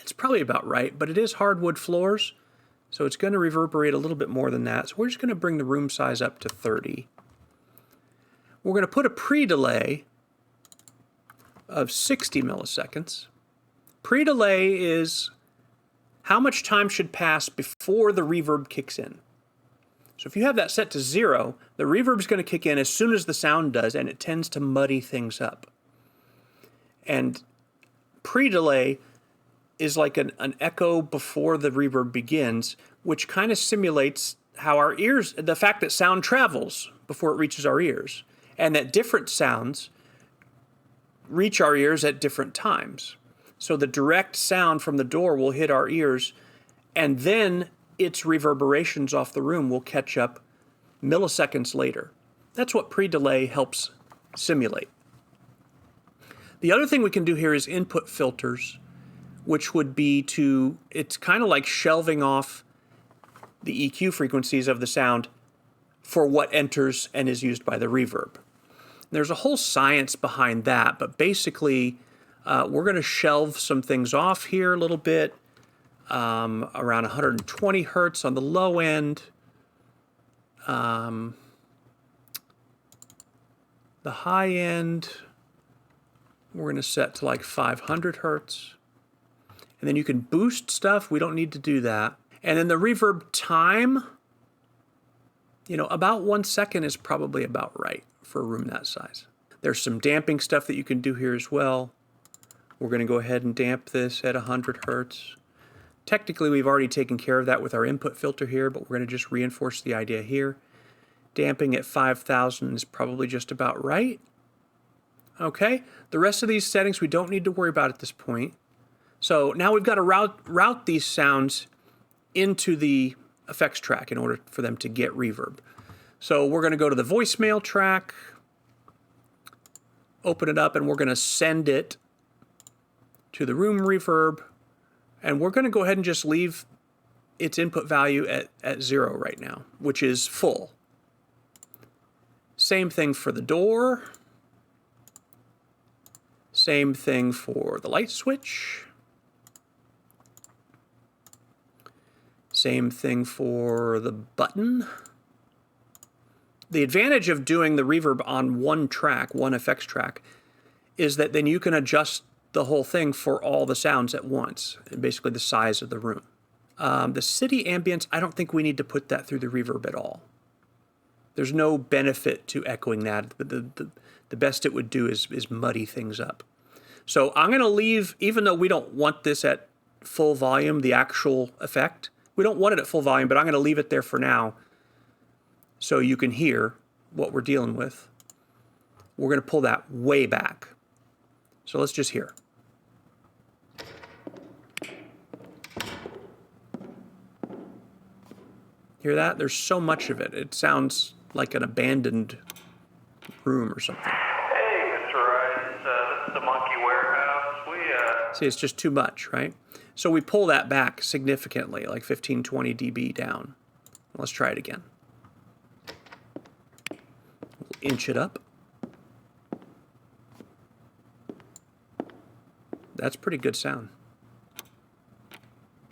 B: It's probably about right, but it is hardwood floors, so it's going to reverberate a little bit more than that. So we're just going to bring the room size up to 30. We're going to put a pre-delay of 60 milliseconds. Pre-delay is how much time should pass before the reverb kicks in. So if you have that set to 0, the reverb is going to kick in as soon as the sound does, and it tends to muddy things up. And pre-delay is like an echo before the reverb begins, which kind of simulates how our ears, the fact that sound travels before it reaches our ears, and that different sounds reach our ears at different times. So the direct sound from the door will hit our ears, and then its reverberations off the room will catch up milliseconds later. That's what pre-delay helps simulate. The other thing we can do here is input filters, which would be it's kind of like shelving off the EQ frequencies of the sound for what enters and is used by the reverb. There's a whole science behind that, but basically we're going to shelve some things off here a little bit, around 120 hertz on the low end. The high end, we're going to set to like 500 hertz. And then you can boost stuff. We don't need to do that. And then the reverb time, you know, about 1 second is probably about right for a room that size. There's some damping stuff that you can do here as well. We're going to go ahead and damp this at 100 hertz. Technically, we've already taken care of that with our input filter here, but we're going to just reinforce the idea here. Damping at 5,000 is probably just about right. Okay, the rest of these settings we don't need to worry about at this point. So now we've got to route these sounds into the effects track in order for them to get reverb. So we're going to go to the voicemail track, open it up, and we're going to send it to the room reverb. And we're going to go ahead and just leave its input value at 0 right now, which is full. Same thing for the door. Same thing for the light switch. Same thing for the button. The advantage of doing the reverb on one track, one effects track, is that then you can adjust the whole thing for all the sounds at once, basically the size of the room. The city ambience, I don't think we need to put that through the reverb at all. There's no benefit to echoing that. The best it would do is muddy things up. So I'm going to leave, even though we don't want this at full volume, the actual effect, we don't want it at full volume, but I'm going to leave it there for now so you can hear what we're dealing with. We're going to pull that way back. So let's just hear. Hear that? There's so much of it. It sounds like an abandoned room or something.
A: Hey, Mr. Rice, this is the Monkey Warehouse.
B: See, it's just too much, right? So we pull that back significantly, like 15, 20 dB down. Let's try it again. We'll inch it up. That's pretty good sound.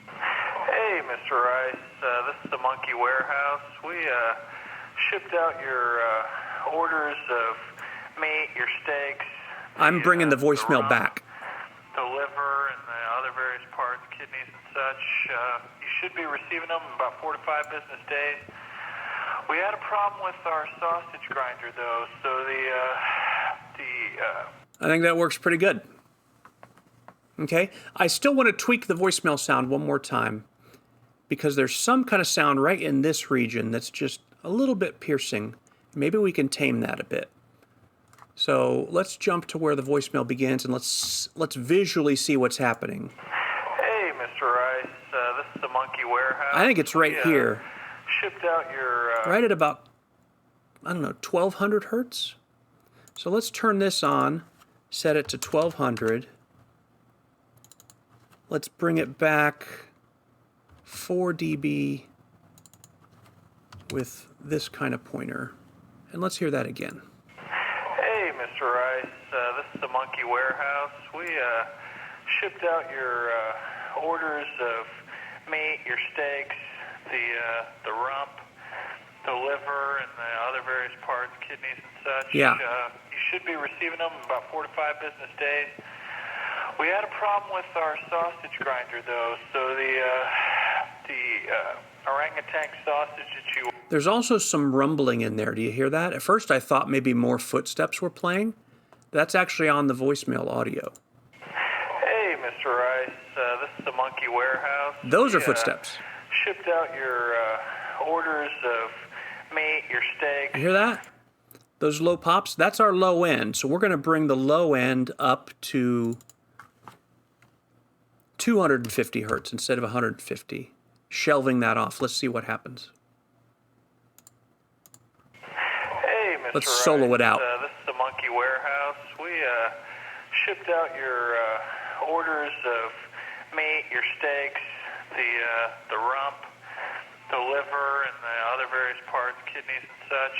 A: Hey, Mr. Rice, this is the Monkey Warehouse. We shipped out your orders of meat, your steaks.
B: I'm bringing the voicemail back.
A: The liver and the other various parts, kidneys and such. You should be receiving them in about 4 to 5 business days. We had a problem with our sausage grinder, though, so
B: I think that works pretty good. Okay, I still want to tweak the voicemail sound one more time because there's some kind of sound right in this region that's just a little bit piercing. Maybe we can tame that a bit. So let's jump to where the voicemail begins and let's visually see what's happening.
A: Hey, Mr. Rice, this is the Monkey Warehouse.
B: I think it's right here.
A: Shipped out your...
B: Right at about, I don't know, 1200 hertz? So let's turn this on, set it to 1200. Let's bring it back 4 dB with this kind of pointer. And let's hear that again.
A: Hey, Mr. Rice, this is the Monkey Warehouse. We shipped out your orders of meat, your steaks, the rump, the liver, and the other various parts, kidneys and such.
B: Yeah.
A: You should be receiving them in about 4 to 5 business days. We had a problem with our sausage grinder, though, so the orangutan sausage that you...
B: There's also some rumbling in there. Do you hear that? At first I thought maybe more footsteps were playing. That's actually on the voicemail audio.
A: Hey, Mr. Rice, this is the Monkey Warehouse.
B: Those are footsteps.
A: Shipped out your orders of meat, your steaks.
B: You hear that? Those low pops? That's our low end. So we're going to bring the low end up to 250 hertz instead of 150. Shelving that off. Let's see what happens.
A: Hey, Mr.
B: Let's
A: Rice,
B: solo it out.
A: This is the Monkey Warehouse. We shipped out your orders of meat, your steaks, the rump, the liver and the other various parts, kidneys and such.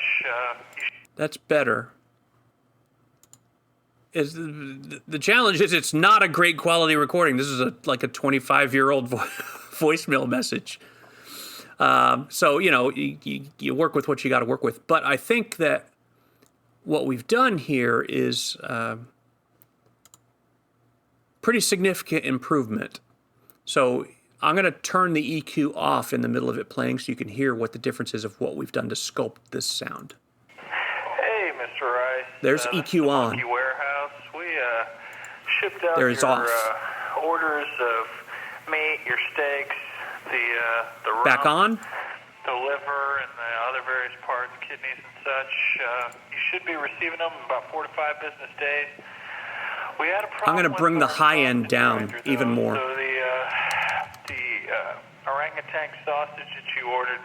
B: That's better. The challenge is it's not a great quality recording. This is like a 25-year-old voicemail message. So, you know, you work with what you got to work with. But I think that what we've done here is pretty significant improvement. So I'm going to turn the EQ off in the middle of it playing so you can hear what the difference is of what we've done to sculpt this sound.
A: Hey, Mr. Rice.
B: There's EQ on.
A: Monkey Warehouse. We shipped out
B: There's
A: your
B: off.
A: Orders of meat, your steaks, the rump,
B: Back on.
A: the liver, and the other various parts, kidneys and such. You should be receiving them in about 4 to 5 business days. We had a problem.
B: I'm going to bring the high end down even more.
A: So the orangutan sausage that you ordered,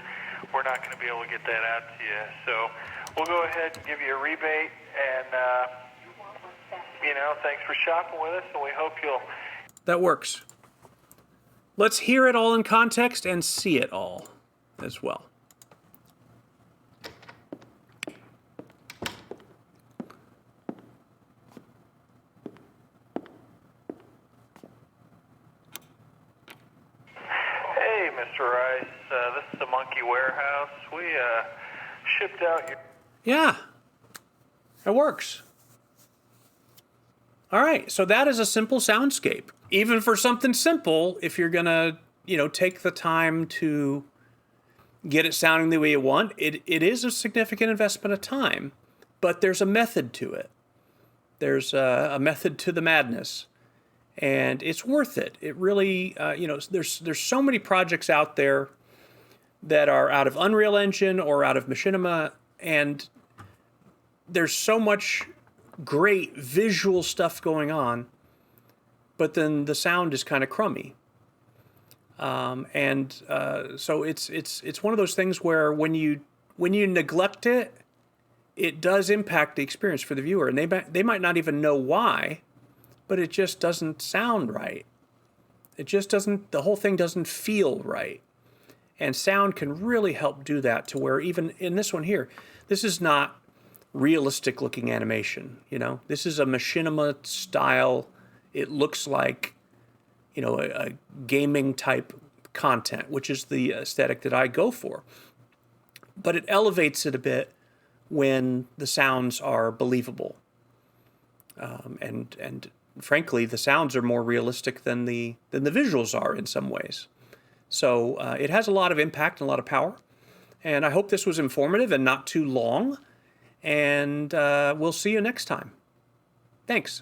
A: we're not going to be able to get that out to you. So we'll go ahead and give you a rebate, and you know, thanks for shopping with us, and we hope you'll.
B: That works. Let's hear it all in context and see it all as well.
A: Hey, Mr. Rice, this is the Monkey Warehouse. We shipped out your.
B: Yeah, it works. All right, so that is a simple soundscape. Even for something simple, if you're gonna, you know, take the time to get it sounding the way you want, it is a significant investment of time, but there's a method to it. There's a method to the madness, and it's worth it. It really, you know, there's so many projects out there that are out of Unreal Engine or out of Machinima, and there's so much great visual stuff going on, but then the sound is kind of crummy. So it's one of those things where when you neglect it, it does impact the experience for the viewer, and they might not even know why, but it just doesn't sound right. It just doesn't. The whole thing doesn't feel right, and sound can really help do that. To where even in this one here, this is not realistic looking animation. You know, this is a Machinima style. It looks like, you know, a gaming type content, which is the aesthetic that I go for. But it elevates it a bit when the sounds are believable. And frankly, the sounds are more realistic than the visuals are in some ways. So it has a lot of impact and a lot of power. And I hope this was informative and not too long. And we'll see you next time. Thanks.